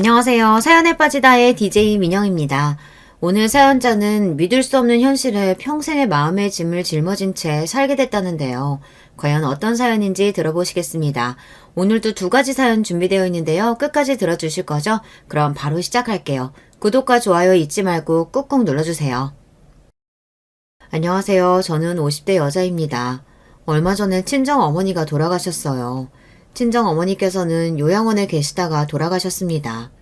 안녕하세요. 사연에 빠지다의 DJ 민영입니다. 오늘 사연자는 믿을 수 없는 현실에 평생의 마음의 짐을 짊어진 채 살게 됐다는데요. 과연 어떤 사연인지 들어보시겠습니다. 오늘도 두 가지 사연 준비되어 있는데요. 끝까지 들어주실 거죠? 그럼 바로 시작할게요. 구독과 좋아요 잊지 말고 꾹꾹 눌러주세요. 안녕하세요. 저는 50대 여자입니다. 얼마 전에 친정 어머니가 돌아가셨어요. 친정 어머니께서는 요양원에 계시다가 돌아가셨습니다.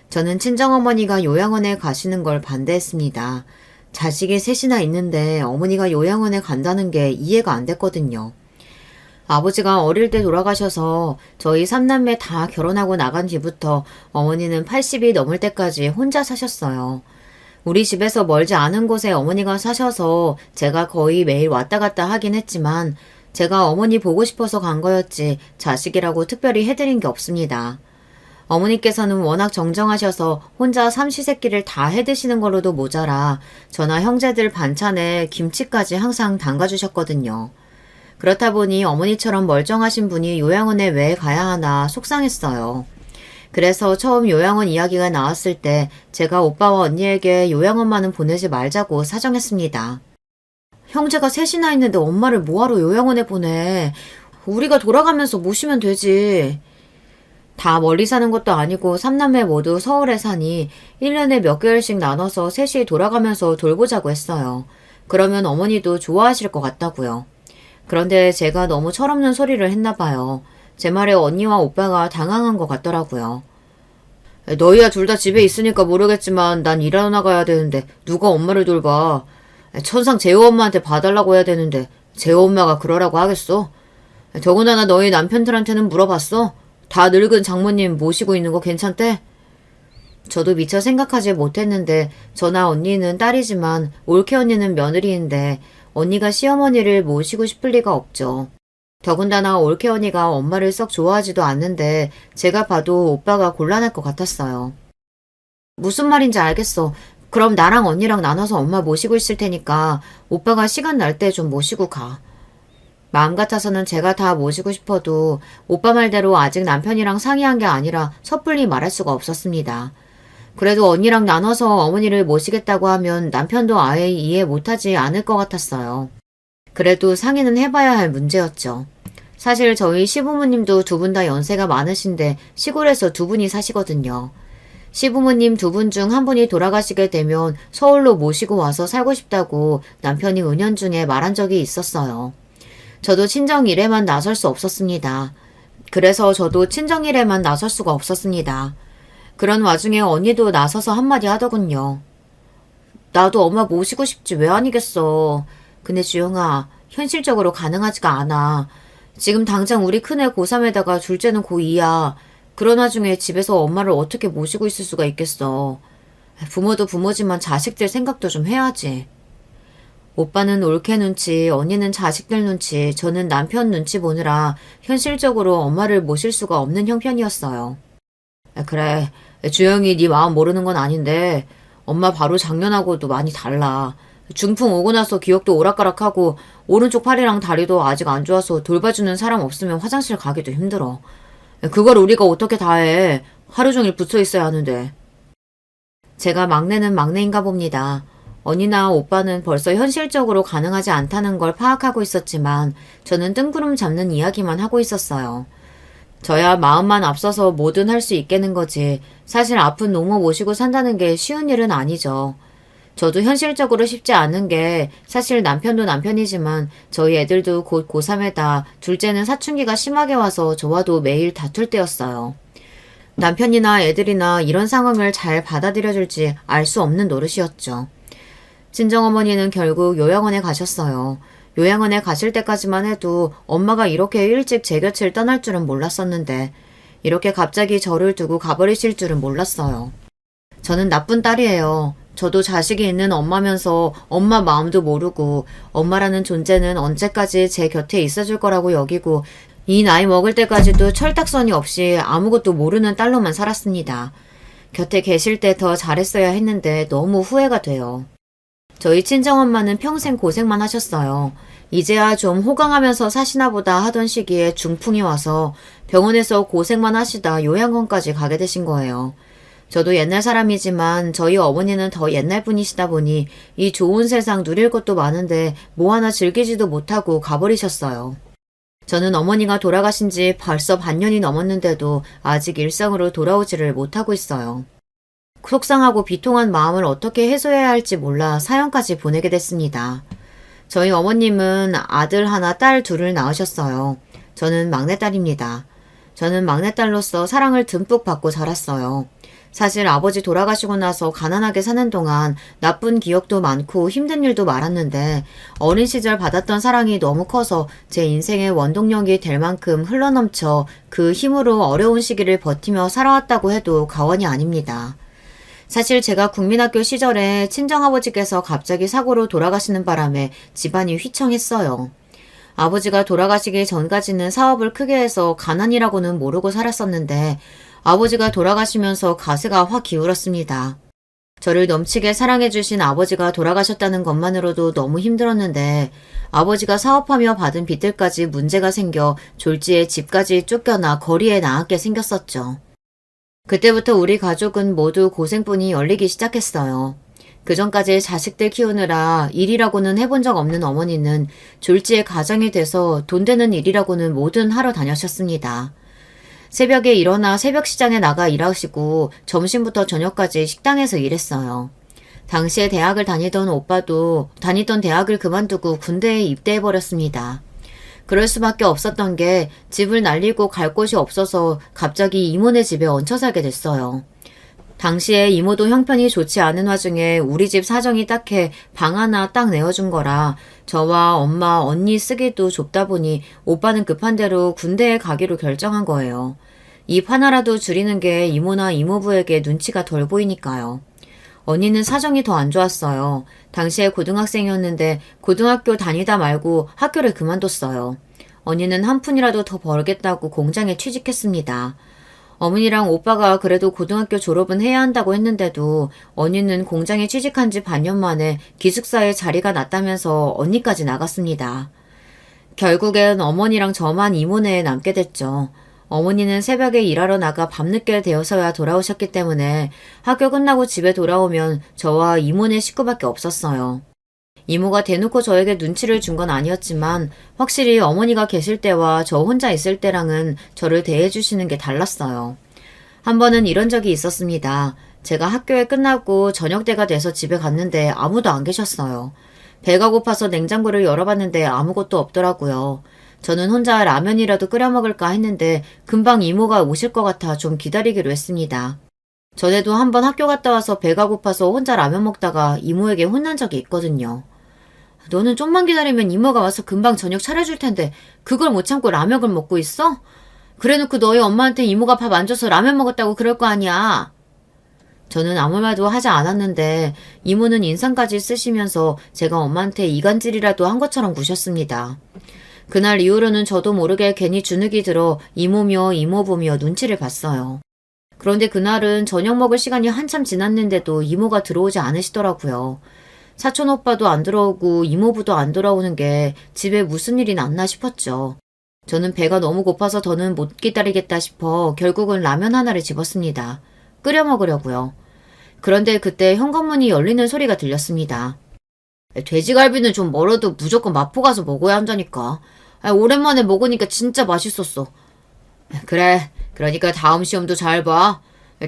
저는 친정 어머니가 요양원에 가시는 걸 반대했습니다. 자식이 셋이나 있는데 어머니가 요양원에 간다는 게 이해가 안 됐거든요. 아버지가 어릴 때 돌아가셔서 저희 삼남매 다 결혼하고 나간 뒤부터 어머니는 80이 넘을 때까지 혼자 사셨어요. 우리 집에서 멀지 않은 곳에 어머니가 사셔서 제가 거의 매일 왔다 갔다 하긴 했지만 제가 어머니 보고 싶어서 간 거였지 자식이라고 특별히 해드린 게 없습니다. 어머니께서는 워낙 정정하셔서 혼자 삼시세끼를 다 해드시는 걸로도 모자라 저나 형제들 반찬에 김치까지 항상 담가주셨거든요. 그렇다 보니 어머니처럼 멀쩡하신 분이 요양원에 왜 가야 하나 속상했어요. 그래서 처음 요양원 이야기가 나왔을 때 제가 오빠와 언니에게 요양원만은 보내지 말자고 사정했습니다. 형제가 셋이나 있는데 엄마를 뭐하러 요양원에 보내. 우리가 돌아가면서 모시면 되지. 다 멀리 사는 것도 아니고 삼남매 모두 서울에 사니 1년에 몇 개월씩 나눠서 셋이 돌아가면서 돌보자고 했어요. 그러면 어머니도 좋아하실 것 같다고요. 그런데 제가 너무 철없는 소리를 했나 봐요. 제 말에 언니와 오빠가 당황한 것 같더라고요. 너희야 둘 다 집에 있으니까 모르겠지만 난 일하러 나가야 되는데 누가 엄마를 돌봐. 천상 재호 엄마한테 봐달라고 해야 되는데 재호 엄마가 그러라고 하겠어? 더군다나 너희 남편들한테는 물어봤어? 다 늙은 장모님 모시고 있는 거 괜찮대? 저도 미처 생각하지 못했는데 저나 언니는 딸이지만 올케 언니는 며느리인데 언니가 시어머니를 모시고 싶을 리가 없죠. 더군다나 올케 언니가 엄마를 썩 좋아하지도 않는데 제가 봐도 오빠가 곤란할 것 같았어요. 무슨 말인지 알겠어. 그럼 나랑 언니랑 나눠서 엄마 모시고 있을 테니까 오빠가 시간 날 때 좀 모시고 가. 마음 같아서는 제가 다 모시고 싶어도 오빠 말대로 아직 남편이랑 상의한 게 아니라 섣불리 말할 수가 없었습니다. 그래도 언니랑 나눠서 어머니를 모시겠다고 하면 남편도 아예 이해 못하지 않을 것 같았어요. 그래도 상의는 해봐야 할 문제였죠. 사실 저희 시부모님도 두 분 다 연세가 많으신데 시골에서 두 분이 사시거든요. 시부모님 두 분 중 한 분이 돌아가시게 되면 서울로 모시고 와서 살고 싶다고 남편이 은연중에 말한 적이 있었어요. 저도 친정 일에만 나설 수 없었습니다. 그래서 저도 친정 일에만 나설 수가 없었습니다. 그런 와중에 언니도 나서서 한마디 하더군요. 나도 엄마 모시고 싶지 왜 아니겠어. 근데 주영아, 현실적으로 가능하지가 않아. 지금 당장 우리 큰애 고3에다가 둘째는 고2야. 그런 와중에 집에서 엄마를 어떻게 모시고 있을 수가 있겠어. 부모도 부모지만 자식들 생각도 좀 해야지. 오빠는 올케 눈치, 언니는 자식들 눈치, 저는 남편 눈치 보느라 현실적으로 엄마를 모실 수가 없는 형편이었어요. 그래, 주영이 네 마음 모르는 건 아닌데 엄마 바로 작년하고도 많이 달라. 중풍 오고 나서 기억도 오락가락하고 오른쪽 팔이랑 다리도 아직 안 좋아서 돌봐주는 사람 없으면 화장실 가기도 힘들어. 그걸 우리가 어떻게 다 해. 하루 종일 붙어 있어야 하는데. 제가 막내는 막내인가 봅니다. 언니나 오빠는 벌써 현실적으로 가능하지 않다는 걸 파악하고 있었지만 저는 뜬구름 잡는 이야기만 하고 있었어요. 저야 마음만 앞서서 뭐든 할 수 있겠는 거지. 사실 아픈 노모 모시고 산다는 게 쉬운 일은 아니죠. 저도 현실적으로 쉽지 않은 게 사실 남편도 남편이지만 저희 애들도 곧 고3에다 둘째는 사춘기가 심하게 와서 저와도 매일 다툴 때였어요. 남편이나 애들이나 이런 상황을 잘 받아들여줄지 알 수 없는 노릇이었죠. 친정어머니는 결국 요양원에 가셨어요. 요양원에 가실 때까지만 해도 엄마가 이렇게 일찍 제 곁을 떠날 줄은 몰랐었는데 이렇게 갑자기 저를 두고 가버리실 줄은 몰랐어요. 저는 나쁜 딸이에요. 저도 자식이 있는 엄마면서 엄마 마음도 모르고 엄마라는 존재는 언제까지 제 곁에 있어줄 거라고 여기고 이 나이 먹을 때까지도 철딱서니 없이 아무것도 모르는 딸로만 살았습니다. 곁에 계실 때 더 잘했어야 했는데 너무 후회가 돼요. 저희 친정엄마는 평생 고생만 하셨어요. 이제야 좀 호강하면서 사시나 보다 하던 시기에 중풍이 와서 병원에서 고생만 하시다 요양원까지 가게 되신 거예요. 저도 옛날 사람이지만 저희 어머니는 더 옛날 분이시다 보니 이 좋은 세상 누릴 것도 많은데 뭐 하나 즐기지도 못하고 가버리셨어요. 저는 어머니가 돌아가신 지 벌써 반년이 넘었는데도 아직 일상으로 돌아오지를 못하고 있어요. 속상하고 비통한 마음을 어떻게 해소해야 할지 몰라 사연까지 보내게 됐습니다. 저희 어머님은 아들 하나, 딸 둘을 낳으셨어요. 저는 막내딸입니다. 저는 막내딸로서 사랑을 듬뿍 받고 자랐어요. 사실 아버지 돌아가시고 나서 가난하게 사는 동안 나쁜 기억도 많고 힘든 일도 많았는데 어린 시절 받았던 사랑이 너무 커서 제 인생의 원동력이 될 만큼 흘러넘쳐 그 힘으로 어려운 시기를 버티며 살아왔다고 해도 과언이 아닙니다. 사실 제가 국민학교 시절에 친정아버지께서 갑자기 사고로 돌아가시는 바람에 집안이 휘청했어요. 아버지가 돌아가시기 전까지는 사업을 크게 해서 가난이라고는 모르고 살았었는데 아버지가 돌아가시면서 가세가 확 기울었습니다. 저를 넘치게 사랑해주신 아버지가 돌아가셨다는 것만으로도 너무 힘들었는데 아버지가 사업하며 받은 빚들까지 문제가 생겨 졸지에 집까지 쫓겨나 거리에 나앉게 생겼었죠. 그때부터 우리 가족은 모두 고생뿐이 열리기 시작했어요. 그전까지 자식들 키우느라 일이라고는 해본 적 없는 어머니는 졸지에 가장이 돼서 돈 되는 일이라고는 뭐든 하러 다녀셨습니다. 새벽에 일어나 새벽 시장에 나가 일하시고 점심부터 저녁까지 식당에서 일했어요. 당시에 대학을 다니던 오빠도 다니던 대학을 그만두고 군대에 입대해버렸습니다. 그럴 수밖에 없었던 게 집을 날리고 갈 곳이 없어서 갑자기 이모네 집에 얹혀 살게 됐어요. 당시에 이모도 형편이 좋지 않은 와중에 우리 집 사정이 딱해 방 하나 딱 내어준 거라 저와 엄마, 언니 쓰기도 좁다 보니 오빠는 급한 대로 군대에 가기로 결정한 거예요. 입 하나라도 줄이는 게 이모나 이모부에게 눈치가 덜 보이니까요. 언니는 사정이 더 안 좋았어요. 당시에 고등학생이었는데 고등학교 다니다 말고 학교를 그만뒀어요. 언니는 한 푼이라도 더 벌겠다고 공장에 취직했습니다. 어머니랑 오빠가 그래도 고등학교 졸업은 해야 한다고 했는데도 언니는 공장에 취직한 지 반년 만에 기숙사에 자리가 났다면서 언니까지 나갔습니다. 결국엔 어머니랑 저만 이모네에 남게 됐죠. 어머니는 새벽에 일하러 나가 밤늦게 되어서야 돌아오셨기 때문에 학교 끝나고 집에 돌아오면 저와 이모네 식구밖에 없었어요. 이모가 대놓고 저에게 눈치를 준 건 아니었지만 확실히 어머니가 계실 때와 저 혼자 있을 때랑은 저를 대해주시는 게 달랐어요. 한 번은 이런 적이 있었습니다. 제가 학교에 끝나고 저녁때가 돼서 집에 갔는데 아무도 안 계셨어요. 배가 고파서 냉장고를 열어봤는데 아무것도 없더라고요. 저는 혼자 라면이라도 끓여 먹을까 했는데 금방 이모가 오실 것 같아 좀 기다리기로 했습니다. 전에도 한번 학교 갔다 와서 배가 고파서 혼자 라면 먹다가 이모에게 혼난 적이 있거든요. 너는 좀만 기다리면 이모가 와서 금방 저녁 차려줄 텐데 그걸 못 참고 라면을 먹고 있어? 그래놓고 너희 엄마한테 이모가 밥 안 줘서 라면 먹었다고 그럴 거 아니야. 저는 아무 말도 하지 않았는데 이모는 인상까지 쓰시면서 제가 엄마한테 이간질이라도 한 것처럼 구셨습니다. 그날 이후로는 저도 모르게 괜히 주눅이 들어 이모며 이모부며 눈치를 봤어요. 그런데 그날은 저녁 먹을 시간이 한참 지났는데도 이모가 들어오지 않으시더라고요. 사촌 오빠도 안 들어오고 이모부도 안 돌아오는 게 집에 무슨 일이 났나 싶었죠. 저는 배가 너무 고파서 더는 못 기다리겠다 싶어 결국은 라면 하나를 집었습니다. 끓여 먹으려고요. 그런데 그때 현관문이 열리는 소리가 들렸습니다. 돼지갈비는 좀 멀어도 무조건 마포 가서 먹어야 한다니까. 오랜만에 먹으니까 진짜 맛있었어. 그래, 그러니까 다음 시험도 잘 봐.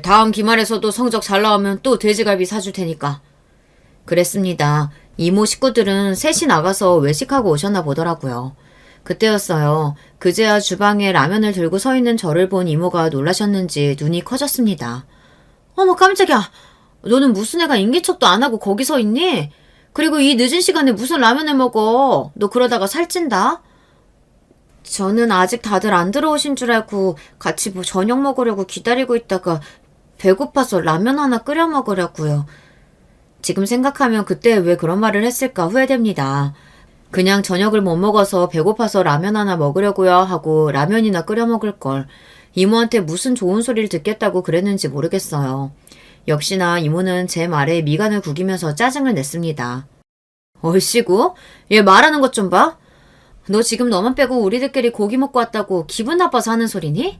다음 기말에서도 성적 잘 나오면 또 돼지갈비 사줄 테니까. 그랬습니다. 이모 식구들은 셋이 나가서 외식하고 오셨나 보더라고요. 그때였어요. 그제야 주방에 라면을 들고 서 있는 저를 본 이모가 놀라셨는지 눈이 커졌습니다. 어머 깜짝이야. 너는 무슨 애가 인기척도 안 하고 거기 서 있니? 그리고 이 늦은 시간에 무슨 라면을 먹어. 너 그러다가 살찐다. 저는 아직 다들 안 들어오신 줄 알고 같이 저녁 먹으려고 기다리고 있다가 배고파서 라면 하나 끓여 먹으려고요. 지금 생각하면 그때 왜 그런 말을 했을까 후회됩니다. 그냥 저녁을 못 먹어서 배고파서 라면 하나 먹으려고요 하고 라면이나 끓여 먹을 걸. 이모한테 무슨 좋은 소리를 듣겠다고 그랬는지 모르겠어요. 역시나 이모는 제 말에 미간을 구기면서 짜증을 냈습니다. 얼씨구? 얘 말하는 것 좀 봐. 너 지금 너만 빼고 우리들끼리 고기 먹고 왔다고 기분 나빠서 하는 소리니?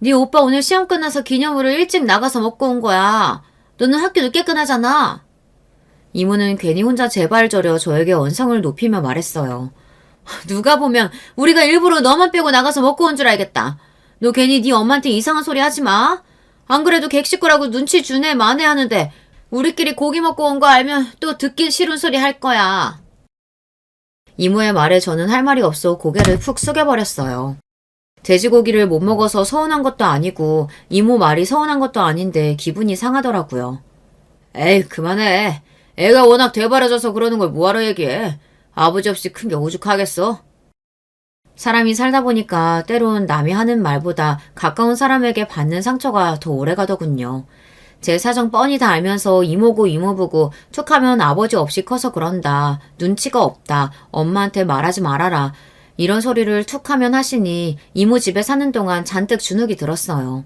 네 오빠 오늘 시험 끝나서 기념으로 일찍 나가서 먹고 온 거야. 너는 학교 늦게 끝나잖아. 이모는 괜히 혼자 제발 저려 저에게 언성을 높이며 말했어요. 누가 보면 우리가 일부러 너만 빼고 나가서 먹고 온 줄 알겠다. 너 괜히 네 엄마한테 이상한 소리 하지 마. 안 그래도 객식구라고 눈치 주네 마네 하는데 우리끼리 고기 먹고 온 거 알면 또 듣기 싫은 소리 할 거야. 이모의 말에 저는 할 말이 없어 고개를 푹 숙여버렸어요. 돼지고기를 못 먹어서 서운한 것도 아니고 이모 말이 서운한 것도 아닌데 기분이 상하더라고요. 에이 그만해. 애가 워낙 돼버려져서 그러는 걸 뭐하러 얘기해. 아버지 없이 큰 게 오죽하겠어? 사람이 살다 보니까 때론 남이 하는 말보다 가까운 사람에게 받는 상처가 더 오래가더군요. 제 사정 뻔히 다 알면서 이모고 이모부고 툭하면 아버지 없이 커서 그런다. 눈치가 없다. 엄마한테 말하지 말아라. 이런 소리를 툭하면 하시니 이모 집에 사는 동안 잔뜩 주눅이 들었어요.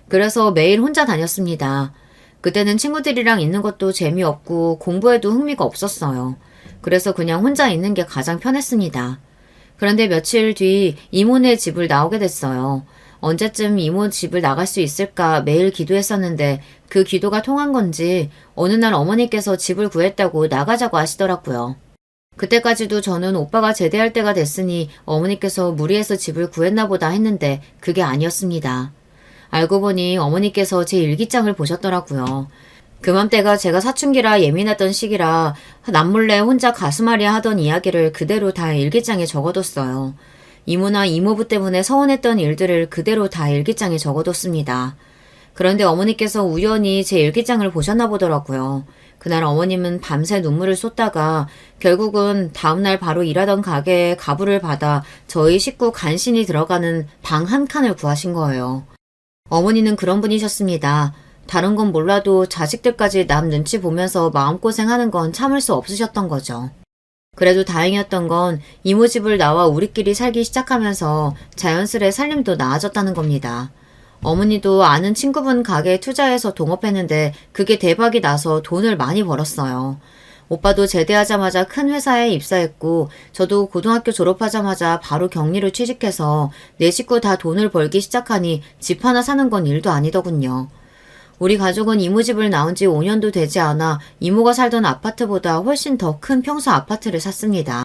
그래서 매일 혼자 다녔습니다. 그때는 친구들이랑 있는 것도 재미없고 공부에도 흥미가 없었어요. 그래서 그냥 혼자 있는 게 가장 편했습니다. 그런데 며칠 뒤 이모네 집을 나오게 됐어요. 언제쯤 이모 집을 나갈 수 있을까 매일 기도했었는데 그 기도가 통한 건지 어느 날 어머니께서 집을 구했다고 나가자고 하시더라고요. 그때까지도 저는 오빠가 제대할 때가 됐으니 어머니께서 무리해서 집을 구했나 보다 했는데 그게 아니었습니다. 알고 보니 어머니께서 제 일기장을 보셨더라고요. 그맘때가 제가 사춘기라 예민했던 시기라 남몰래 혼자 가슴앓이 하던 이야기를 그대로 다 일기장에 적어뒀어요. 이모나 이모부 때문에 서운했던 일들을 그대로 다 일기장에 적어뒀습니다. 그런데 어머니께서 우연히 제 일기장을 보셨나 보더라고요. 그날 어머님은 밤새 눈물을 쏟다가 결국은 다음날 바로 일하던 가게에 가부를 받아 저희 식구 간신히 들어가는 방 한 칸을 구하신 거예요. 어머니는 그런 분이셨습니다. 다른 건 몰라도 자식들까지 남 눈치 보면서 마음고생하는 건 참을 수 없으셨던 거죠. 그래도 다행이었던 건 이모 집을 나와 우리끼리 살기 시작하면서 자연스레 살림도 나아졌다는 겁니다. 어머니도 아는 친구분 가게에 투자해서 동업했는데 그게 대박이 나서 돈을 많이 벌었어요. 오빠도 제대하자마자 큰 회사에 입사했고 저도 고등학교 졸업하자마자 바로 격리로 취직해서 내 식구 다 돈을 벌기 시작하니 집 하나 사는 건 일도 아니더군요. 우리 가족은 이모 집을 나온 지 5년도 되지 않아 이모가 살던 아파트보다 훨씬 더 큰 평수 아파트를 샀습니다.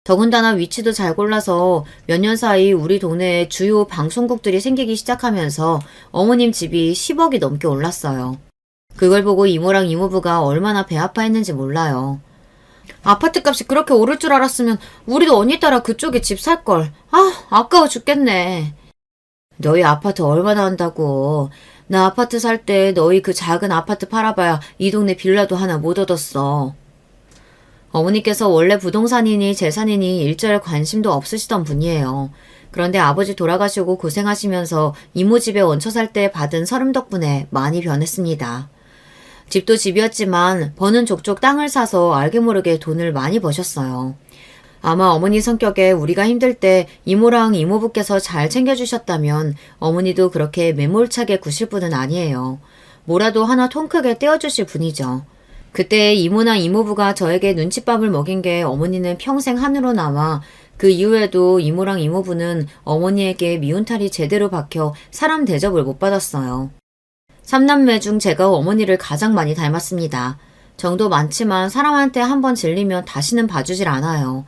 더군다나 위치도 잘 골라서 몇 년 사이 우리 동네에 주요 방송국들이 생기기 시작하면서 어머님 집이 10억이 넘게 올랐어요. 그걸 보고 이모랑 이모부가 얼마나 배 아파했는지 몰라요. 아파트값이 그렇게 오를 줄 알았으면 우리도 언니 따라 그쪽에 집 살걸. 아까워 죽겠네. 너희 아파트 얼마나 한다고. 나 아파트 살 때 너희 그 작은 아파트 팔아봐야 이 동네 빌라도 하나 못 얻었어. 어머니께서 원래 부동산이니 재산이니 일절 관심도 없으시던 분이에요. 그런데 아버지 돌아가시고 고생하시면서 이모 집에 얹혀 살 때 받은 서름 덕분에 많이 변했습니다. 집도 집이었지만 버는 족족 땅을 사서 알게 모르게 돈을 많이 버셨어요. 아마 어머니 성격에 우리가 힘들 때 이모랑 이모부께서 잘 챙겨주셨다면 어머니도 그렇게 매몰차게 구실 분은 아니에요. 뭐라도 하나 통 크게 떼어주실 분이죠. 그때 이모나 이모부가 저에게 눈칫밥을 먹인 게 어머니는 평생 한으로 남아 그 이후에도 이모랑 이모부는 어머니에게 미운탈이 제대로 박혀 사람 대접을 못 받았어요. 3남매 중 제가 어머니를 가장 많이 닮았습니다. 정도 많지만 사람한테 한번 질리면 다시는 봐주질 않아요.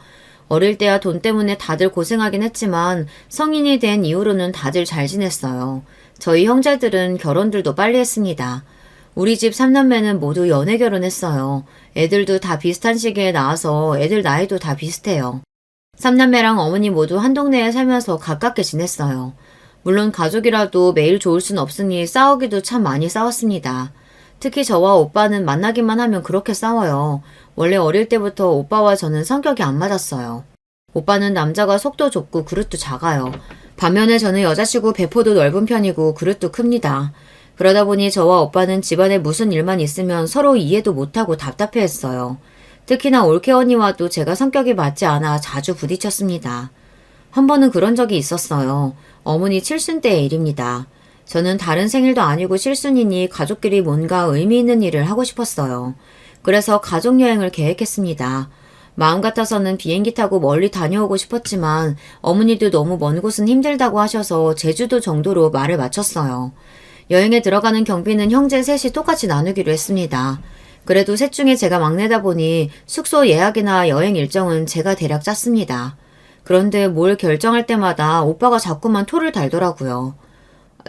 어릴 때야 돈 때문에 다들 고생하긴 했지만 성인이 된 이후로는 다들 잘 지냈어요. 저희 형제들은 결혼들도 빨리 했습니다. 우리 집 3남매는 모두 연애 결혼했어요. 애들도 다 비슷한 시기에 낳아서 애들 나이도 다 비슷해요. 3남매랑 어머니 모두 한 동네에 살면서 가깝게 지냈어요. 물론 가족이라도 매일 좋을 순 없으니 싸우기도 참 많이 싸웠습니다. 특히 저와 오빠는 만나기만 하면 그렇게 싸워요. 원래 어릴 때부터 오빠와 저는 성격이 안 맞았어요. 오빠는 남자가 속도 좁고 그릇도 작아요. 반면에 저는 여자치고 배포도 넓은 편이고 그릇도 큽니다. 그러다 보니 저와 오빠는 집안에 무슨 일만 있으면 서로 이해도 못하고 답답해했어요. 특히나 올케 언니와도 제가 성격이 맞지 않아 자주 부딪혔습니다. 한 번은 그런 적이 있었어요. 어머니 칠순 때의 일입니다. 저는 다른 생일도 아니고 칠순이니 가족끼리 뭔가 의미 있는 일을 하고 싶었어요. 그래서 가족여행을 계획했습니다. 마음 같아서는 비행기 타고 멀리 다녀오고 싶었지만 어머니도 너무 먼 곳은 힘들다고 하셔서 제주도 정도로 말을 마쳤어요. 여행에 들어가는 경비는 형제 셋이 똑같이 나누기로 했습니다. 그래도 셋 중에 제가 막내다 보니 숙소 예약이나 여행 일정은 제가 대략 짰습니다. 그런데 뭘 결정할 때마다 오빠가 자꾸만 토를 달더라고요.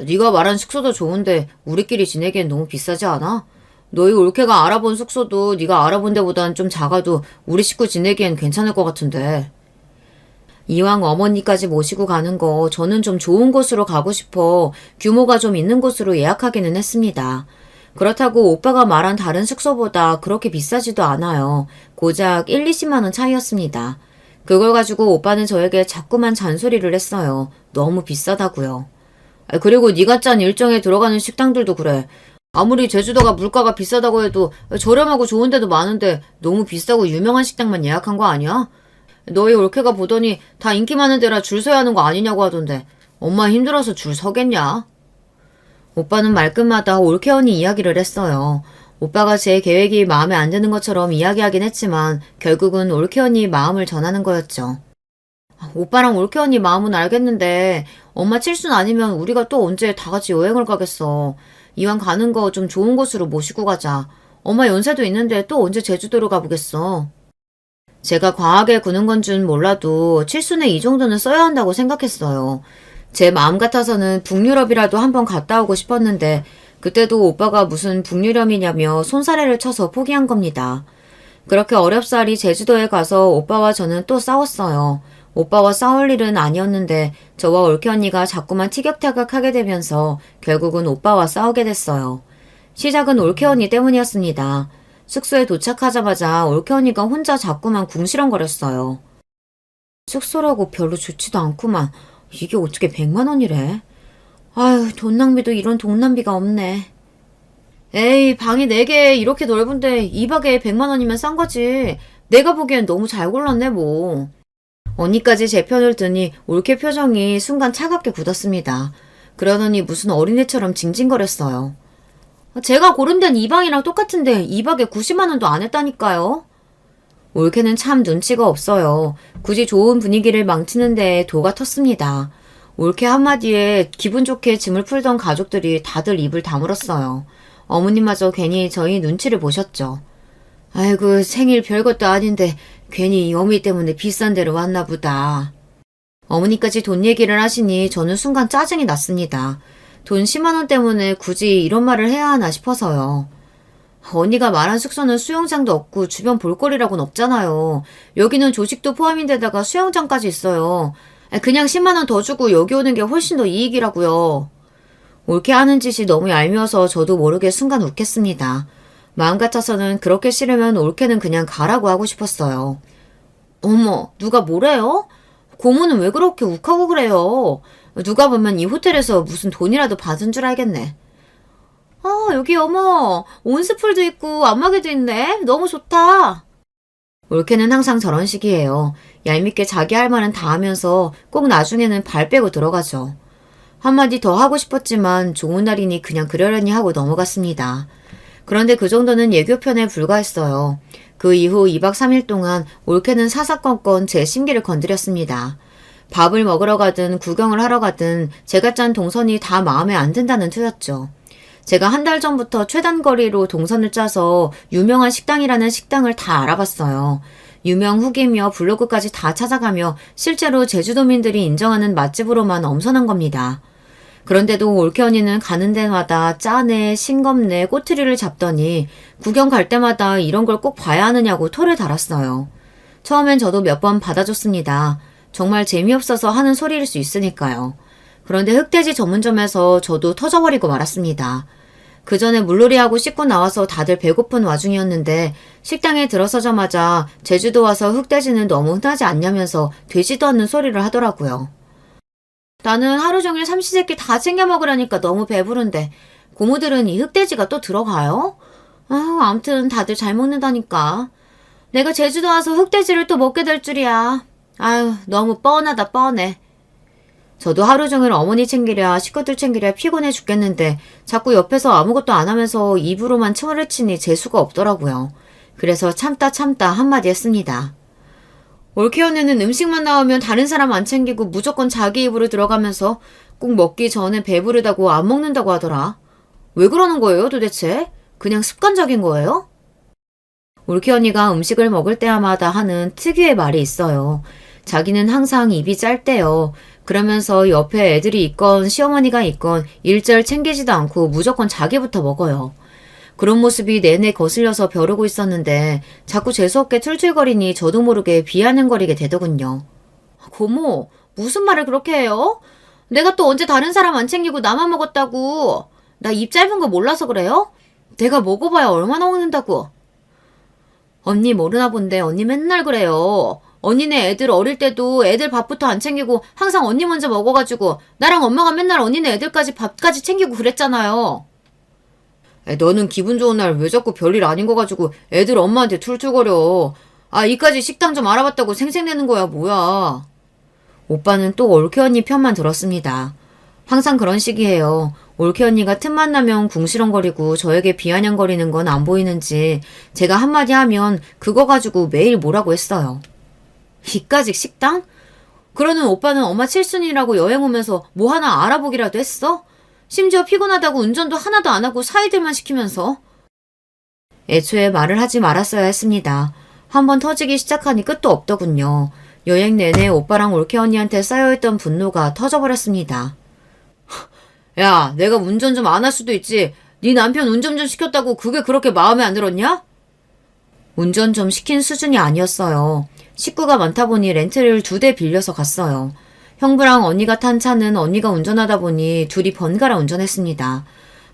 네가 말한 숙소도 좋은데 우리끼리 지내기엔 너무 비싸지 않아? 너희 올케가 알아본 숙소도 네가 알아본 데보단 좀 작아도 우리 식구 지내기엔 괜찮을 것 같은데. 이왕 어머니까지 모시고 가는 거 저는 좀 좋은 곳으로 가고 싶어 규모가 좀 있는 곳으로 예약하기는 했습니다. 그렇다고 오빠가 말한 다른 숙소보다 그렇게 비싸지도 않아요. 고작 1, 20만 원 차이였습니다. 그걸 가지고 오빠는 저에게 자꾸만 잔소리를 했어요. 너무 비싸다고요. 그리고 네가 짠 일정에 들어가는 식당들도 그래. 아무리 제주도가 물가가 비싸다고 해도 저렴하고 좋은 데도 많은데 너무 비싸고 유명한 식당만 예약한 거 아니야? 너희 올케가 보더니 다 인기 많은 데라 줄 서야 하는 거 아니냐고 하던데 엄마 힘들어서 줄 서겠냐? 오빠는 말끝마다 올케 언니 이야기를 했어요. 오빠가 제 계획이 마음에 안 드는 것처럼 이야기하긴 했지만 결국은 올케 언니 마음을 전하는 거였죠. 오빠랑 올케 언니 마음은 알겠는데 엄마 칠순 아니면 우리가 또 언제 다 같이 여행을 가겠어. 이왕 가는 거 좀 좋은 곳으로 모시고 가자. 엄마 연세도 있는데 또 언제 제주도로 가보겠어. 제가 과하게 구는 건 줄 몰라도 칠순에 이 정도는 써야 한다고 생각했어요. 제 마음 같아서는 북유럽이라도 한번 갔다 오고 싶었는데 그때도 오빠가 무슨 북유럽이냐며 손사래를 쳐서 포기한 겁니다. 그렇게 어렵사리 제주도에 가서 오빠와 저는 또 싸웠어요. 오빠와 싸울 일은 아니었는데 저와 올케 언니가 자꾸만 티격태격하게 되면서 결국은 오빠와 싸우게 됐어요. 시작은 올케 언니 때문이었습니다. 숙소에 도착하자마자 올케 언니가 혼자 자꾸만 궁시렁거렸어요. 숙소라고 별로 좋지도 않구만. 이게 어떻게 100만 원이래? 아유, 돈 낭비도 이런 돈 낭비가 없네. 에이, 방이 4개 이렇게 넓은데 2박에 100만 원이면 싼 거지. 내가 보기엔 너무 잘 골랐네 뭐. 언니까지 제 편을 드니 올케 표정이 순간 차갑게 굳었습니다. 그러더니 무슨 어린애처럼 징징거렸어요. 제가 고른 데는 이 방이랑 똑같은데 2박에 90만 원도 안 했다니까요. 올케는 참 눈치가 없어요. 굳이 좋은 분위기를 망치는 데에 도가 텄습니다. 올케 한마디에 기분 좋게 짐을 풀던 가족들이 다들 입을 다물었어요. 어머님마저 괜히 저희 눈치를 보셨죠. 아이고 생일 별것도 아닌데 괜히 어머니 때문에 비싼 데로 왔나 보다. 어머니까지 돈 얘기를 하시니 저는 순간 짜증이 났습니다. 돈 10만 원 때문에 굳이 이런 말을 해야 하나 싶어서요. 언니가 말한 숙소는 수영장도 없고 주변 볼거리라고는 없잖아요. 여기는 조식도 포함인데다가 수영장까지 있어요. 그냥 10만 원 더 주고 여기 오는 게 훨씬 더 이익이라고요. 올케 하는 짓이 너무 얄미워서 저도 모르게 순간 욱했습니다. 마음 같아서는 그렇게 싫으면 올케는 그냥 가라고 하고 싶었어요. 어머, 누가 뭐래요? 고모는 왜 그렇게 욱하고 그래요? 누가 보면 이 호텔에서 무슨 돈이라도 받은 줄 알겠네. 여기 어머, 온스풀도 있고 안마기도 있네. 너무 좋다. 올케는 항상 저런 식이에요. 얄밉게 자기 할 말은 다 하면서 꼭 나중에는 발 빼고 들어가죠. 한마디 더 하고 싶었지만 좋은 날이니 그냥 그러려니 하고 넘어갔습니다. 그런데 그 정도는 예교편에 불과했어요. 그 이후 2박 3일 동안 올케는 사사건건 제 심기를 건드렸습니다. 밥을 먹으러 가든 구경을 하러 가든 제가 짠 동선이 다 마음에 안 든다는 투였죠. 제가 한 달 전부터 최단거리로 동선을 짜서 유명한 식당이라는 식당을 다 알아봤어요. 유명 후기며 블로그까지 다 찾아가며 실제로 제주도민들이 인정하는 맛집으로만 엄선한 겁니다. 그런데도 올케 언니는 가는 데마다 짜네, 싱겁네, 꼬투리를 잡더니 구경 갈 때마다 이런 걸 꼭 봐야 하느냐고 토를 달았어요. 처음엔 저도 몇 번 받아줬습니다. 정말 재미없어서 하는 소리일 수 있으니까요. 그런데 흑돼지 전문점에서 저도 터져버리고 말았습니다. 그 전에 물놀이하고 씻고 나와서 다들 배고픈 와중이었는데 식당에 들어서자마자 제주도 와서 흑돼지는 너무 흔하지 않냐면서 되지도 않는 소리를 하더라고요. 나는 하루 종일 삼시세끼 다 챙겨 먹으라니까 너무 배부른데 고모들은 이 흑돼지가 또 들어가요? 아무튼 다들 잘 먹는다니까. 내가 제주도 와서 흑돼지를 또 먹게 될 줄이야. 너무 뻔하다 뻔해. 저도 하루 종일 어머니 챙기랴 식구들 챙기랴 피곤해 죽겠는데 자꾸 옆에서 아무것도 안 하면서 입으로만 침을 치니 재수가 없더라고요. 그래서 참다 한마디 했습니다. 올케 언니는 음식만 나오면 다른 사람 안 챙기고 무조건 자기 입으로 들어가면서 꼭 먹기 전에 배부르다고 안 먹는다고 하더라. 왜 그러는 거예요, 도대체? 그냥 습관적인 거예요? 올케 언니가 음식을 먹을 때마다 하는 특유의 말이 있어요. 자기는 항상 입이 짧대요. 그러면서 옆에 애들이 있건 시어머니가 있건 일절 챙기지도 않고 무조건 자기부터 먹어요. 그런 모습이 내내 거슬려서 벼르고 있었는데 자꾸 재수없게 툴툴거리니 저도 모르게 비아냥거리게 되더군요. 고모, 무슨 말을 그렇게 해요? 내가 또 언제 다른 사람 안 챙기고 나만 먹었다고. 나 입 짧은 거 몰라서 그래요? 내가 먹어봐야 얼마나 먹는다고. 언니 모르나 본데 언니 맨날 그래요. 언니네 애들 어릴 때도 애들 밥부터 안 챙기고 항상 언니 먼저 먹어가지고 나랑 엄마가 맨날 언니네 애들까지 밥까지 챙기고 그랬잖아요. 너는 기분 좋은 날 왜 자꾸 별일 아닌 거 가지고 애들 엄마한테 툴툴거려. 아, 이까지 식당 좀 알아봤다고 생색내는 거야, 뭐야. 오빠는 또 올케 언니 편만 들었습니다. 항상 그런 식이에요. 올케 언니가 틈만 나면 궁시렁거리고 저에게 비아냥거리는 건 안 보이는지 제가 한마디 하면 그거 가지고 매일 뭐라고 했어요. 이까지 식당? 그러는 오빠는 엄마 칠순이라고 여행 오면서 뭐 하나 알아보기라도 했어? 심지어 피곤하다고 운전도 하나도 안 하고 사이들만 시키면서. 애초에 말을 하지 말았어야 했습니다. 한번 터지기 시작하니 끝도 없더군요. 여행 내내 오빠랑 올케 언니한테 쌓여있던 분노가 터져버렸습니다. 야, 내가 운전 좀 안 할 수도 있지. 네 남편 운전 좀 시켰다고 그게 그렇게 마음에 안 들었냐? 운전 좀 시킨 수준이 아니었어요. 식구가 많다 보니 렌트를 2대 빌려서 갔어요. 형부랑 언니가 탄 차는 언니가 운전하다 보니 둘이 번갈아 운전했습니다.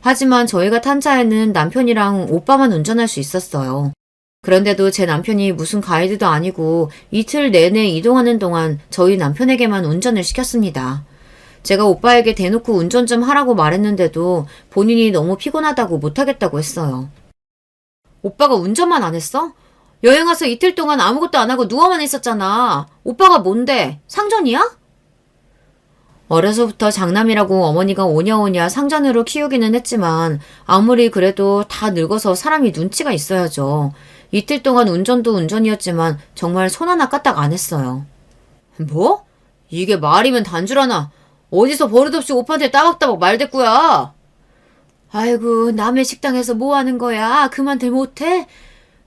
하지만 저희가 탄 차에는 남편이랑 오빠만 운전할 수 있었어요. 그런데도 제 남편이 무슨 가이드도 아니고 이틀 내내 이동하는 동안 저희 남편에게만 운전을 시켰습니다. 제가 오빠에게 대놓고 운전 좀 하라고 말했는데도 본인이 너무 피곤하다고 못하겠다고 했어요. 오빠가 운전만 안 했어? 여행 와서 이틀 동안 아무것도 안 하고 누워만 있었잖아. 오빠가 뭔데? 상전이야? 어려서부터 장남이라고 어머니가 오냐오냐 상전으로 키우기는 했지만 아무리 그래도 다 늙어서 사람이 눈치가 있어야죠. 이틀 동안 운전도 운전이었지만 정말 손 하나 까딱 안 했어요. 뭐? 이게 말이면 단줄하나. 어디서 버릇없이 오빠한테 따박따박 말대꾸야. 아이고, 남의 식당에서 뭐 하는 거야? 그만 대 못해?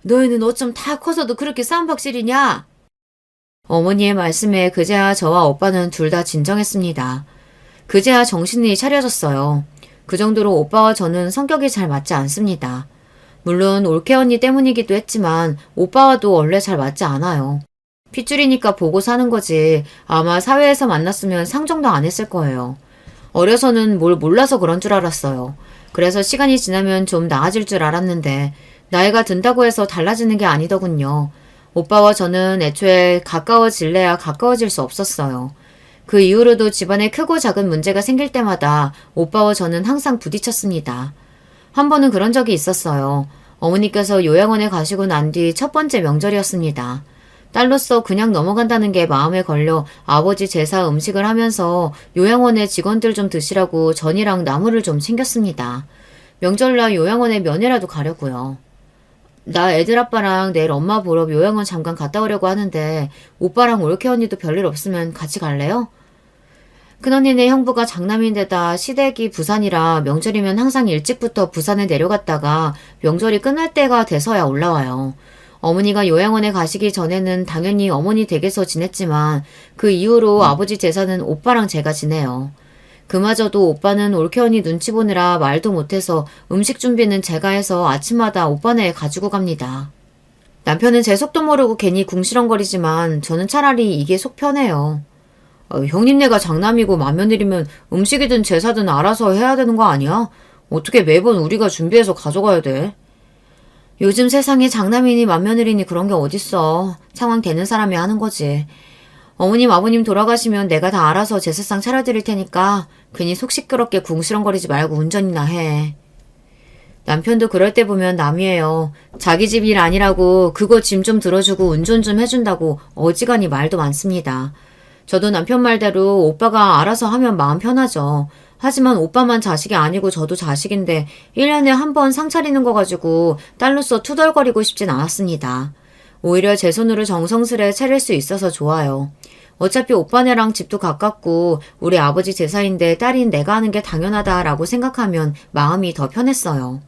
너희는 어쩜 다 커서도 그렇게 쌈박질이냐? 어머니의 말씀에 그제야 저와 오빠는 둘 다 진정했습니다. 그제야 정신이 차려졌어요. 그 정도로 오빠와 저는 성격이 잘 맞지 않습니다. 물론 올케 언니 때문이기도 했지만 오빠와도 원래 잘 맞지 않아요. 핏줄이니까 보고 사는 거지 아마 사회에서 만났으면 상정도 안 했을 거예요. 어려서는 뭘 몰라서 그런 줄 알았어요. 그래서 시간이 지나면 좀 나아질 줄 알았는데 나이가 든다고 해서 달라지는 게 아니더군요. 오빠와 저는 애초에 가까워질래야 가까워질 수 없었어요. 그 이후로도 집안에 크고 작은 문제가 생길 때마다 오빠와 저는 항상 부딪혔습니다. 한 번은 그런 적이 있었어요. 어머니께서 요양원에 가시고 난 뒤 첫 번째 명절이었습니다. 딸로서 그냥 넘어간다는 게 마음에 걸려 아버지 제사 음식을 하면서 요양원의 직원들 좀 드시라고 전이랑 나물을 좀 챙겼습니다. 명절날 요양원에 면회라도 가려고요. 나 애들 아빠랑 내일 엄마 보러 요양원 잠깐 갔다 오려고 하는데 오빠랑 올케 언니도 별일 없으면 같이 갈래요? 큰언니네 형부가 장남인데다 시댁이 부산이라 명절이면 항상 일찍부터 부산에 내려갔다가 명절이 끝날 때가 돼서야 올라와요. 어머니가 요양원에 가시기 전에는 당연히 어머니 댁에서 지냈지만 그 이후로 아버지 제사는 오빠랑 제가 지내요. 그마저도 오빠는 올케 언니 눈치 보느라 말도 못해서 음식 준비는 제가 해서 아침마다 오빠네 가지고 갑니다. 남편은 제 속도 모르고 괜히 궁시렁거리지만 저는 차라리 이게 속 편해요. 형님네가 장남이고 맏며느리면 음식이든 제사든 알아서 해야 되는 거 아니야? 어떻게 매번 우리가 준비해서 가져가야 돼? 요즘 세상에 장남이니 맏며느리니 그런 게 어딨어. 상황 되는 사람이 하는 거지. 어머님 아버님 돌아가시면 내가 다 알아서 제사상 차려드릴 테니까 괜히 속 시끄럽게 궁시렁거리지 말고 운전이나 해. 남편도 그럴 때 보면 남이에요. 자기 집 일 아니라고 그거 짐 좀 들어주고 운전 좀 해준다고 어지간히 말도 많습니다. 저도 남편 말대로 오빠가 알아서 하면 마음 편하죠. 하지만 오빠만 자식이 아니고 저도 자식인데 1년에 한 번 상 차리는 거 가지고 딸로서 투덜거리고 싶진 않았습니다. 오히려 제 손으로 정성스레 차릴 수 있어서 좋아요. 어차피 오빠네랑 집도 가깝고 우리 아버지 제사인데 딸인 내가 하는 게 당연하다라고 생각하면 마음이 더 편했어요.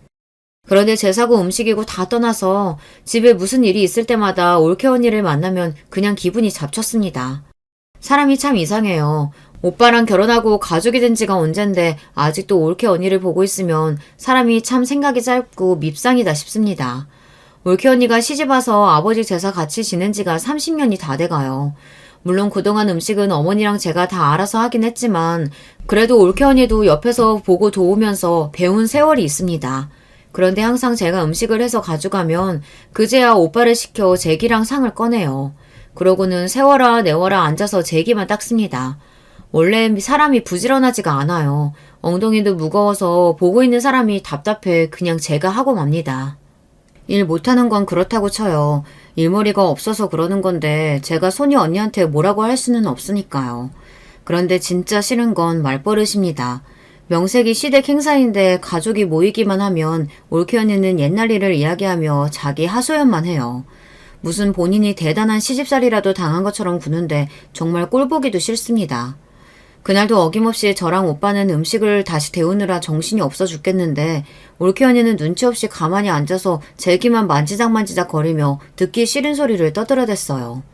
그런데 제사고 음식이고 다 떠나서 집에 무슨 일이 있을 때마다 올케 언니를 만나면 그냥 기분이 잡쳤습니다. 사람이 참 이상해요. 오빠랑 결혼하고 가족이 된 지가 언젠데 아직도 올케 언니를 보고 있으면 사람이 참 생각이 짧고 밉상이다 싶습니다. 올케 언니가 시집와서 아버지 제사 같이 지낸 지가 30년이 다 돼가요. 물론 그동안 음식은 어머니랑 제가 다 알아서 하긴 했지만 그래도 올케 언니도 옆에서 보고 도우면서 배운 세월이 있습니다. 그런데 항상 제가 음식을 해서 가져가면 그제야 오빠를 시켜 제기랑 상을 꺼내요. 그러고는 세워라 내워라 앉아서 제기만 닦습니다. 원래 사람이 부지런하지가 않아요. 엉덩이도 무거워서 보고 있는 사람이 답답해 그냥 제가 하고 맙니다. 일 못하는 건 그렇다고 쳐요. 일머리가 없어서 그러는 건데 제가 손이 언니한테 뭐라고 할 수는 없으니까요. 그런데 진짜 싫은 건 말버릇입니다. 명색이 시댁 행사인데 가족이 모이기만 하면 올케 언니는 옛날 일을 이야기하며 자기 하소연만 해요. 무슨 본인이 대단한 시집살이라도 당한 것처럼 구는데 정말 꼴보기도 싫습니다. 그날도 어김없이 저랑 오빠는 음식을 다시 데우느라 정신이 없어 죽겠는데 올케 언니는 눈치 없이 가만히 앉아서 제기만 만지작만지작 거리며 듣기 싫은 소리를 떠들어댔어요.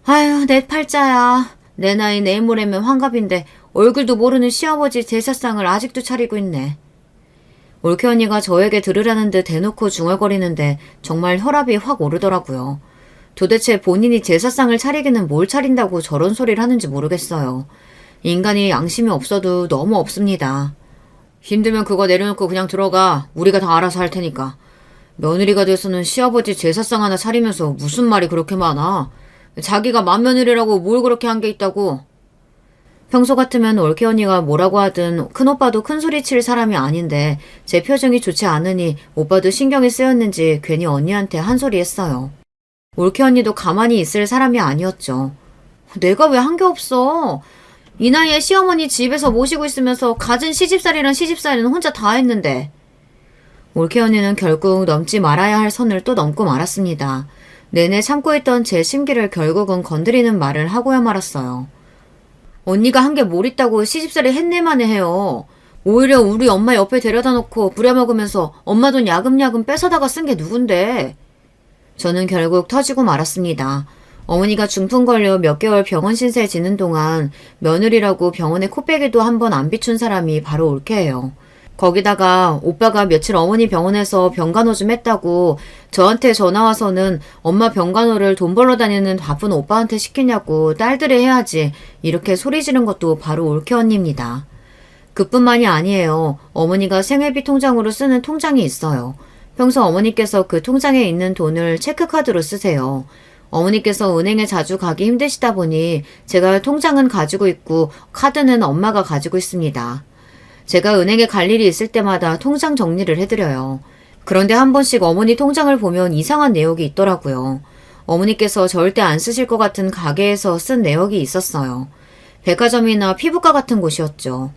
아유, 내 팔자야. 내 나이 내일 모레면 환갑인데 얼굴도 모르는 시아버지 제사상을 아직도 차리고 있네. 올케 언니가 저에게 들으라는 듯 대놓고 중얼거리는데 정말 혈압이 확 오르더라고요. 도대체 본인이 제사상을 차리기는 뭘 차린다고 저런 소리를 하는지 모르겠어요. 인간이 양심이 없어도 너무 없습니다. 힘들면 그거 내려놓고 그냥 들어가. 우리가 다 알아서 할 테니까. 며느리가 돼서는 시아버지 제사상 하나 차리면서 무슨 말이 그렇게 많아. 자기가 맏며느리라고 뭘 그렇게 한 게 있다고. 평소 같으면 올케 언니가 뭐라고 하든 큰오빠도 큰소리 칠 사람이 아닌데 제 표정이 좋지 않으니 오빠도 신경이 쓰였는지 괜히 언니한테 한 소리 했어요. 올케 언니도 가만히 있을 사람이 아니었죠. 내가 왜 한 게 없어? 이 나이에 시어머니 집에서 모시고 있으면서 갖은 시집살이란 시집살이는 혼자 다 했는데. 올케 언니는 결국 넘지 말아야 할 선을 또 넘고 말았습니다. 내내 참고 있던 제 심기를 결국은 건드리는 말을 하고야 말았어요. 언니가 한 게 뭘 있다고 시집살이 했네만 해요. 오히려 우리 엄마 옆에 데려다 놓고 부려먹으면서 엄마 돈 야금야금 뺏어다가 쓴 게 누군데. 저는 결국 터지고 말았습니다. 어머니가 중풍 걸려 몇 개월 병원 신세 지는 동안 며느리라고 병원에 코빼기도 한 번 안 비춘 사람이 바로 올케예요. 거기다가 오빠가 며칠 어머니 병원에서 병간호 좀 했다고 저한테 전화와서는 엄마 병간호를 돈 벌러 다니는 바쁜 오빠한테 시키냐고 딸들이 해야지 이렇게 소리 지른 것도 바로 올케 언니입니다. 그뿐만이 아니에요. 어머니가 생활비 통장으로 쓰는 통장이 있어요. 평소 어머니께서 그 통장에 있는 돈을 체크카드로 쓰세요. 어머니께서 은행에 자주 가기 힘드시다 보니 제가 통장은 가지고 있고 카드는 엄마가 가지고 있습니다. 제가 은행에 갈 일이 있을 때마다 통장 정리를 해드려요. 그런데 한 번씩 어머니 통장을 보면 이상한 내역이 있더라고요. 어머니께서 절대 안 쓰실 것 같은 가게에서 쓴 내역이 있었어요. 백화점이나 피부과 같은 곳이었죠.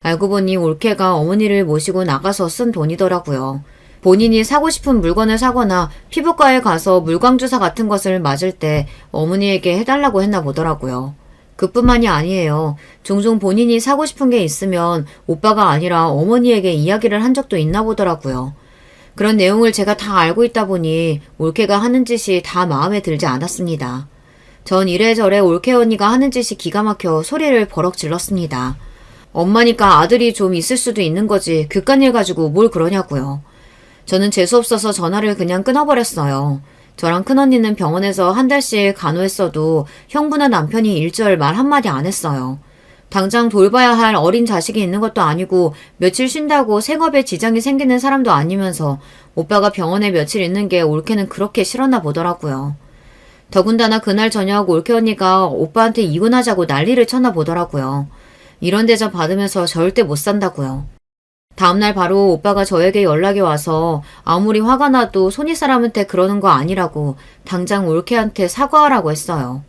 알고 보니 올케가 어머니를 모시고 나가서 쓴 돈이더라고요. 본인이 사고 싶은 물건을 사거나 피부과에 가서 물광주사 같은 것을 맞을 때 어머니에게 해달라고 했나 보더라고요. 그뿐만이 아니에요. 종종 본인이 사고 싶은 게 있으면 오빠가 아니라 어머니에게 이야기를 한 적도 있나 보더라고요. 그런 내용을 제가 다 알고 있다 보니 올케가 하는 짓이 다 마음에 들지 않았습니다. 전 이래저래 올케 언니가 하는 짓이 기가 막혀 소리를 버럭 질렀습니다. 엄마니까 아들이 좀 있을 수도 있는 거지 그깟 일 가지고 뭘 그러냐고요. 저는 재수없어서 전화를 그냥 끊어버렸어요. 저랑 큰언니는 병원에서 한 달씩 간호했어도 형부나 남편이 일절 말 한마디 안 했어요. 당장 돌봐야 할 어린 자식이 있는 것도 아니고 며칠 쉰다고 생업에 지장이 생기는 사람도 아니면서 오빠가 병원에 며칠 있는 게 올케는 그렇게 싫었나 보더라고요. 더군다나 그날 저녁 올케 언니가 오빠한테 이혼하자고 난리를 쳤나 보더라고요. 이런 대접 받으면서 절대 못 산다고요. 다음날 바로 오빠가 저에게 연락이 와서 아무리 화가 나도 손윗사람한테 그러는 거 아니라고 당장 올케한테 사과하라고 했어요.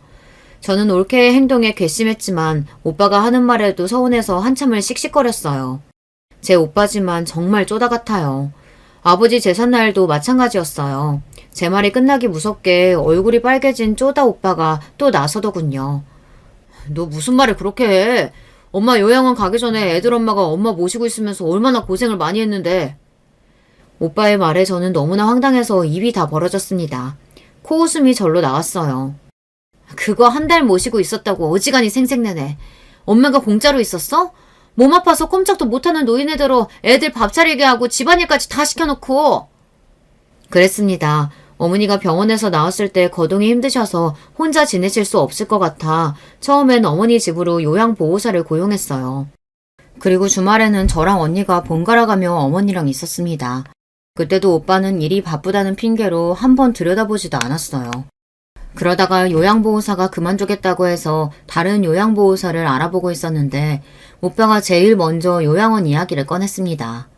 저는 올케의 행동에 괘씸했지만 오빠가 하는 말에도 서운해서 한참을 씩씩거렸어요. 제 오빠지만 정말 쪼다 같아요. 아버지 제삿날도 마찬가지였어요. 제 말이 끝나기 무섭게 얼굴이 빨개진 쪼다 오빠가 또 나서더군요. 너 무슨 말을 그렇게 해? 엄마 요양원 가기 전에 애들 엄마가 엄마 모시고 있으면서 얼마나 고생을 많이 했는데. 오빠의 말에 저는 너무나 황당해서 입이 다 벌어졌습니다. 코웃음이 절로 나왔어요. 그거 한 달 모시고 있었다고 어지간히 생색내네. 엄마가 공짜로 있었어? 몸 아파서 꼼짝도 못하는 노인네대로 애들 밥 차리게 하고 집안일까지 다 시켜놓고. 그랬습니다. 어머니가 병원에서 나왔을 때 거동이 힘드셔서 혼자 지내실 수 없을 것 같아 처음엔 어머니 집으로 요양보호사를 고용했어요. 그리고 주말에는 저랑 언니가 번갈아 가며 어머니랑 있었습니다. 그때도 오빠는 일이 바쁘다는 핑계로 한 번 들여다보지도 않았어요. 그러다가 요양보호사가 그만두겠다고 해서 다른 요양보호사를 알아보고 있었는데 오빠가 제일 먼저 요양원 이야기를 꺼냈습니다.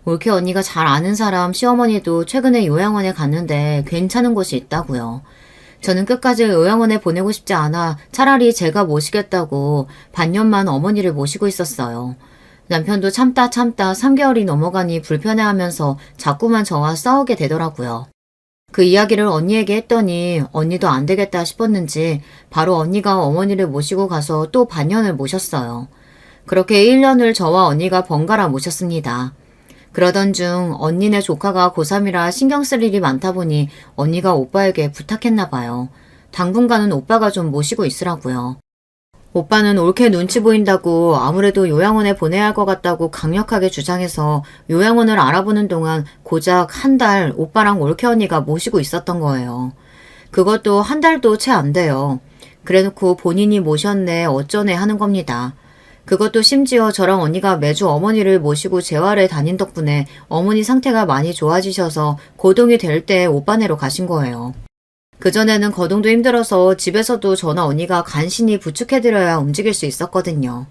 올케 언니가 잘 아는 사람 시어머니도 최근에 요양원에 갔는데 괜찮은 곳이 있다고요. 저는 끝까지 요양원에 보내고 싶지 않아 차라리 제가 모시겠다고 반년만 어머니를 모시고 있었어요. 남편도 참다 3개월이 넘어가니 불편해하면서 자꾸만 저와 싸우게 되더라고요. 그 이야기를 언니에게 했더니 언니도 안 되겠다 싶었는지 바로 언니가 어머니를 모시고 가서 또 반년을 모셨어요. 그렇게 1년을 저와 언니가 번갈아 모셨습니다. 그러던 중 언니네 조카가 고3이라 신경 쓸 일이 많다 보니 언니가 오빠에게 부탁했나 봐요. 당분간은 오빠가 좀 모시고 있으라고요. 오빠는 옳게 눈치 보인다고 아무래도 요양원에 보내야 할 것 같다고 강력하게 주장해서 요양원을 알아보는 동안 고작 한 달 오빠랑 옳게 언니가 모시고 있었던 거예요. 그것도 한 달도 채 안 돼요. 그래놓고 본인이 모셨네 어쩌네 하는 겁니다. 그것도 심지어 저랑 언니가 매주 어머니를 모시고 재활에 다닌 덕분에 어머니 상태가 많이 좋아지셔서 고동이 될 때 오빠네로 가신 거예요. 그전에는 거동도 힘들어서 집에서도 저나 언니가 간신히 부축해드려야 움직일 수 있었거든요.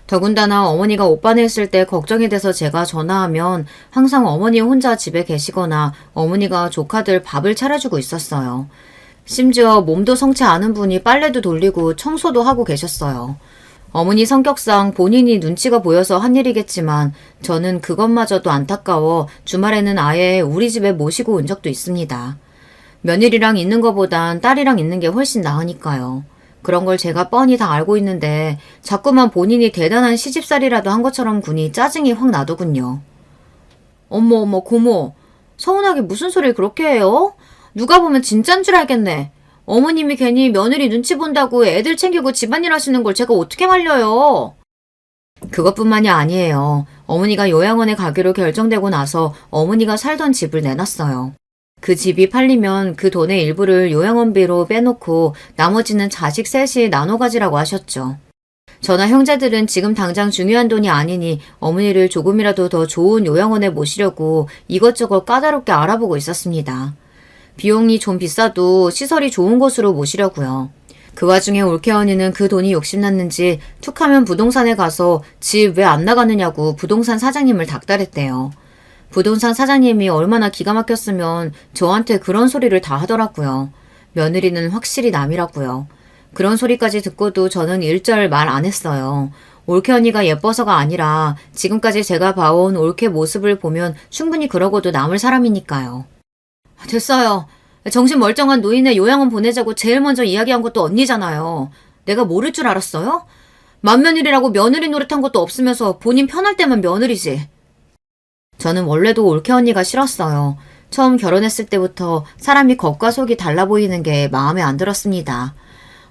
더군다나 어머니가 오빠네 있을 때 걱정이 돼서 제가 전화하면 항상 어머니 혼자 집에 계시거나 어머니가 조카들 밥을 차려주고 있었어요. 심지어 몸도 성치 않은 분이 빨래도 돌리고 청소도 하고 계셨어요. 어머니 성격상 본인이 눈치가 보여서 한 일이겠지만 저는 그것마저도 안타까워 주말에는 아예 우리 집에 모시고 온 적도 있습니다. 며느리랑 있는 것보단 딸이랑 있는 게 훨씬 나으니까요. 그런 걸 제가 뻔히 다 알고 있는데 자꾸만 본인이 대단한 시집살이라도 한 것처럼 군이 짜증이 확 나더군요. 어머 고모, 서운하게 무슨 소리를 그렇게 해요? 누가 보면 진짠 줄 알겠네. 어머님이 괜히 며느리 눈치 본다고 애들 챙기고 집안일 하시는 걸 제가 어떻게 말려요? 그것뿐만이 아니에요. 어머니가 요양원에 가기로 결정되고 나서 어머니가 살던 집을 내놨어요. 그 집이 팔리면 그 돈의 일부를 요양원비로 빼놓고 나머지는 자식 셋이 나눠 가지라고 하셨죠. 저나 형제들은 지금 당장 중요한 돈이 아니니 어머니를 조금이라도 더 좋은 요양원에 모시려고 이것저것 까다롭게 알아보고 있었습니다. 비용이 좀 비싸도 시설이 좋은 곳으로 모시려고요. 그 와중에 올케 언니는 그 돈이 욕심났는지 툭하면 부동산에 가서 집 왜 안 나가느냐고 부동산 사장님을 닥달했대요. 부동산 사장님이 얼마나 기가 막혔으면 저한테 그런 소리를 다 하더라고요. 며느리는 확실히 남이라고요. 그런 소리까지 듣고도 저는 일절 말 안 했어요. 올케 언니가 예뻐서가 아니라 지금까지 제가 봐온 올케 모습을 보면 충분히 그러고도 남을 사람이니까요. 됐어요. 정신 멀쩡한 노인의 요양원 보내자고 제일 먼저 이야기한 것도 언니잖아요. 내가 모를 줄 알았어요? 맏며느리라고 며느리 노릇한 것도 없으면서 본인 편할 때만 며느리지. 저는 원래도 올케 언니가 싫었어요. 처음 결혼했을 때부터 사람이 겉과 속이 달라 보이는 게 마음에 안 들었습니다.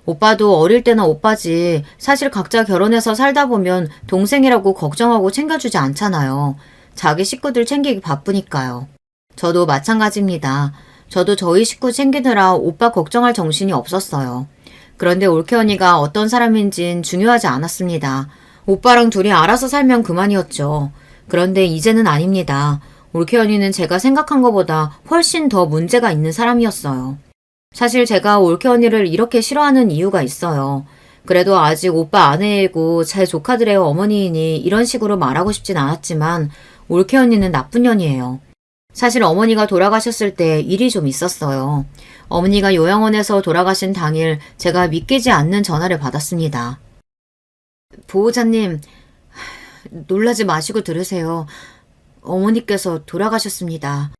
오빠도 어릴 때나 오빠지 사실 각자 결혼해서 살다 보면 동생이라고 걱정하고 챙겨주지 않잖아요. 자기 식구들 챙기기 바쁘니까요. 저도 마찬가지입니다. 저도 저희 식구 챙기느라 오빠 걱정할 정신이 없었어요. 그런데 올케 언니가 어떤 사람인진 중요하지 않았습니다. 오빠랑 둘이 알아서 살면 그만이었죠. 그런데 이제는 아닙니다. 올케 언니는 제가 생각한 것보다 훨씬 더 문제가 있는 사람이었어요. 사실 제가 올케 언니를 이렇게 싫어하는 이유가 있어요. 그래도 아직 오빠 아내이고 제 조카들의 어머니이니 이런 식으로 말하고 싶진 않았지만 올케 언니는 나쁜 년이에요. 사실 어머니가 돌아가셨을 때 일이 좀 있었어요. 어머니가 요양원에서 돌아가신 당일 제가 믿기지 않는 전화를 받았습니다. 보호자님, 놀라지 마시고 들으세요. 어머니께서 돌아가셨습니다.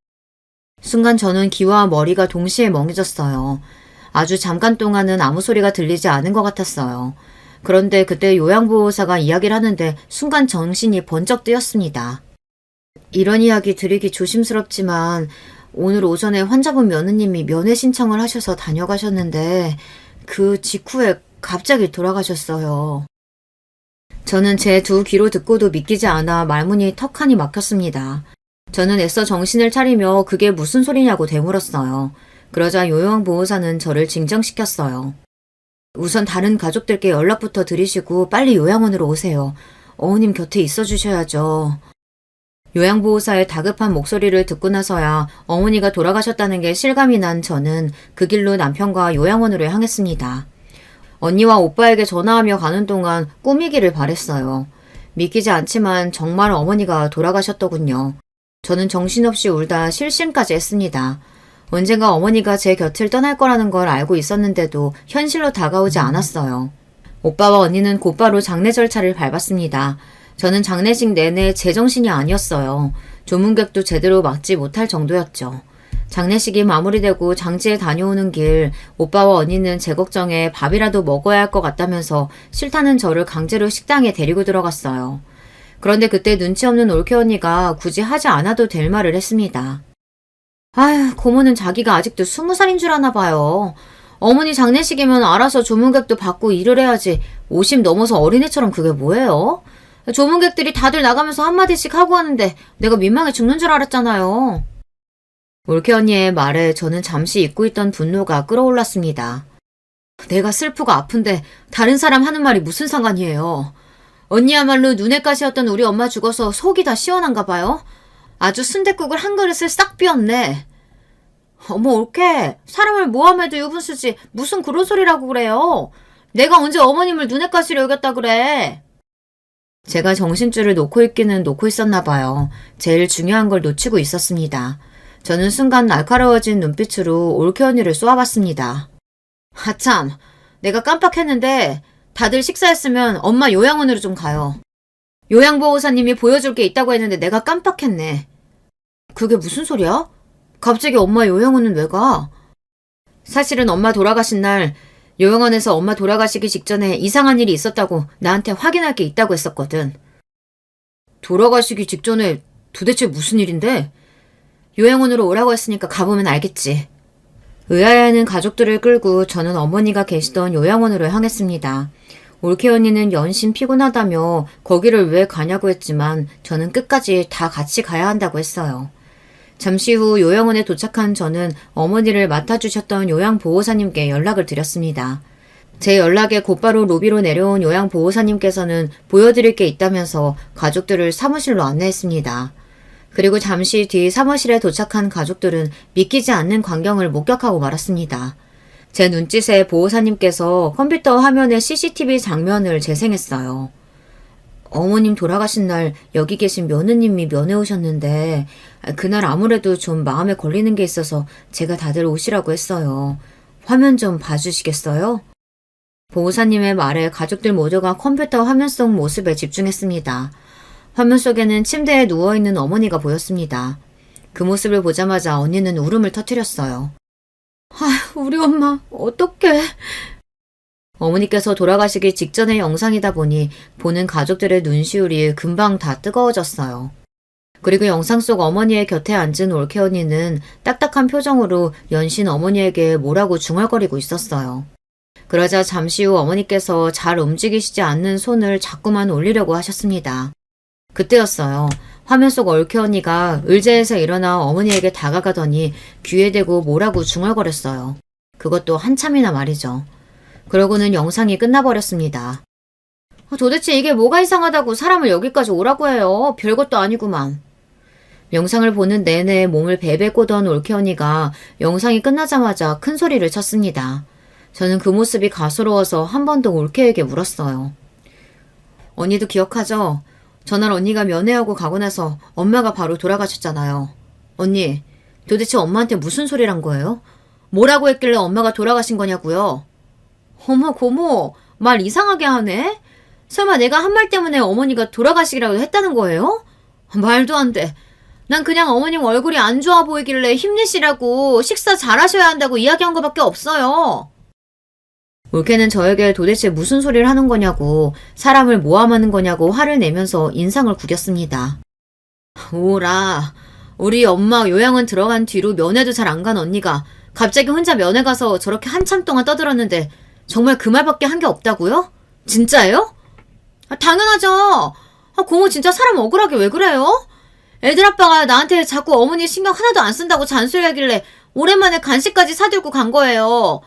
순간 저는 귀와 머리가 동시에 멍해졌어요. 아주 잠깐 동안은 아무 소리가 들리지 않은 것 같았어요. 그런데 그때 요양보호사가 이야기를 하는데 순간 정신이 번쩍 뜨였습니다. 이런 이야기 드리기 조심스럽지만 오늘 오전에 환자분 며느님이 면회 신청을 하셔서 다녀가셨는데 그 직후에 갑자기 돌아가셨어요. 저는 제 두 귀로 듣고도 믿기지 않아 말문이 턱하니 막혔습니다. 저는 애써 정신을 차리며 그게 무슨 소리냐고 되물었어요. 그러자 요양보호사는 저를 진정시켰어요. 우선 다른 가족들께 연락부터 드리시고 빨리 요양원으로 오세요. 어머님 곁에 있어 주셔야죠. 요양보호사의 다급한 목소리를 듣고 나서야 어머니가 돌아가셨다는 게 실감이 난 저는 그 길로 남편과 요양원으로 향했습니다. 언니와 오빠에게 전화하며 가는 동안 꾸미기를 바랬어요. 믿기지 않지만 정말 어머니가 돌아가셨더군요. 저는 정신없이 울다 실심까지 했습니다. 언젠가 어머니가 제 곁을 떠날 거라는 걸 알고 있었는데도 현실로 다가오지 않았어요. 오빠와 언니는 곧바로 장례 절차를 밟았습니다. 저는 장례식 내내 제정신이 아니었어요. 조문객도 제대로 맞지 못할 정도였죠. 장례식이 마무리되고 장지에 다녀오는 길 오빠와 언니는 제 걱정에 밥이라도 먹어야 할 것 같다면서 싫다는 저를 강제로 식당에 데리고 들어갔어요. 그런데 그때 눈치 없는 올케 언니가 굳이 하지 않아도 될 말을 했습니다. 아휴, 고모는 자기가 아직도 20살인 줄 아나 봐요. 어머니 장례식이면 알아서 조문객도 받고 일을 해야지 50 넘어서 어린애처럼 그게 뭐예요? 조문객들이 다들 나가면서 한마디씩 하고 하는데 내가 민망해 죽는 줄 알았잖아요. 올케 언니의 말에 저는 잠시 잊고 있던 분노가 끌어올랐습니다. 내가 슬프고 아픈데 다른 사람 하는 말이 무슨 상관이에요. 언니야말로 눈엣 가시였던 우리 엄마 죽어서 속이 다 시원한가 봐요. 아주 순댓국을 한 그릇을 싹 비웠네. 어머 올케, 사람을 모함해도 유분수지 무슨 그런 소리라고 그래요. 내가 언제 어머님을 눈엣 가시려 여겼다 그래. 제가 정신줄을 놓고 있기는 놓고 있었나 봐요. 제일 중요한 걸 놓치고 있었습니다. 저는 순간 날카로워진 눈빛으로 올케 언니를 쏘아봤습니다. 하참, 내가 깜빡했는데 다들 식사했으면 엄마 요양원으로 좀 가요. 요양보호사님이 보여줄 게 있다고 했는데 내가 깜빡했네. 그게 무슨 소리야? 갑자기 엄마 요양원은 왜 가? 사실은 엄마 돌아가신 날 요양원에서 엄마 돌아가시기 직전에 이상한 일이 있었다고 나한테 확인할 게 있다고 했었거든. 돌아가시기 직전에 도대체 무슨 일인데? 요양원으로 오라고 했으니까 가보면 알겠지. 의아해하는 가족들을 끌고 저는 어머니가 계시던 요양원으로 향했습니다. 올케 언니는 연신 피곤하다며 거기를 왜 가냐고 했지만 저는 끝까지 다 같이 가야 한다고 했어요. 잠시 후 요양원에 도착한 저는 어머니를 맡아주셨던 요양보호사님께 연락을 드렸습니다. 제 연락에 곧바로 로비로 내려온 요양보호사님께서는 보여드릴 게 있다면서 가족들을 사무실로 안내했습니다. 그리고 잠시 뒤 사무실에 도착한 가족들은 믿기지 않는 광경을 목격하고 말았습니다. 제 눈짓에 보호사님께서 컴퓨터 화면에 CCTV 장면을 재생했어요. 어머님 돌아가신 날 여기 계신 며느님이 면회 오셨는데 그날 아무래도 좀 마음에 걸리는 게 있어서 제가 다들 오시라고 했어요. 화면 좀 봐주시겠어요? 보호사님의 말에 가족들 모두가 컴퓨터 화면 속 모습에 집중했습니다. 화면 속에는 침대에 누워있는 어머니가 보였습니다. 그 모습을 보자마자 언니는 울음을 터뜨렸어요. 아휴, 우리 엄마 어떡해. 어머니께서 돌아가시기 직전의 영상이다 보니 보는 가족들의 눈시울이 금방 다 뜨거워졌어요. 그리고 영상 속 어머니의 곁에 앉은 올케 언니는 딱딱한 표정으로 연신 어머니에게 뭐라고 중얼거리고 있었어요. 그러자 잠시 후 어머니께서 잘 움직이시지 않는 손을 자꾸만 올리려고 하셨습니다. 그때였어요. 화면 속 올케 언니가 의자에서 일어나 어머니에게 다가가더니 귀에 대고 뭐라고 중얼거렸어요. 그것도 한참이나 말이죠. 그러고는 영상이 끝나버렸습니다. 도대체 이게 뭐가 이상하다고 사람을 여기까지 오라고 해요. 별것도 아니구만. 영상을 보는 내내 몸을 베베 꼬던 올케 언니가 영상이 끝나자마자 큰 소리를 쳤습니다. 저는 그 모습이 가소로워서 한 번 더 올케에게 물었어요. 언니도 기억하죠? 전날 언니가 면회하고 가고 나서 엄마가 바로 돌아가셨잖아요. 언니, 도대체 엄마한테 무슨 소리란 거예요? 뭐라고 했길래 엄마가 돌아가신 거냐고요? 어머 고모, 말 이상하게 하네? 설마 내가 한 말 때문에 어머니가 돌아가시기라도 했다는 거예요? 말도 안 돼. 난 그냥 어머님 얼굴이 안 좋아 보이길래 힘내시라고 식사 잘하셔야 한다고 이야기한 거밖에 없어요. 올케는 저에게 도대체 무슨 소리를 하는 거냐고, 사람을 모함하는 거냐고 화를 내면서 인상을 구겼습니다. 오라, 우리 엄마 요양원 들어간 뒤로 면회도 잘 안 간 언니가 갑자기 혼자 면회 가서 저렇게 한참 동안 떠들었는데 정말 그 말밖에 한 게 없다고요? 진짜예요? 당연하죠. 고모 진짜 사람 억울하게 왜 그래요? 애들 아빠가 나한테 자꾸 어머니 신경 하나도 안 쓴다고 잔소리하길래 오랜만에 간식까지 사들고 간 거예요.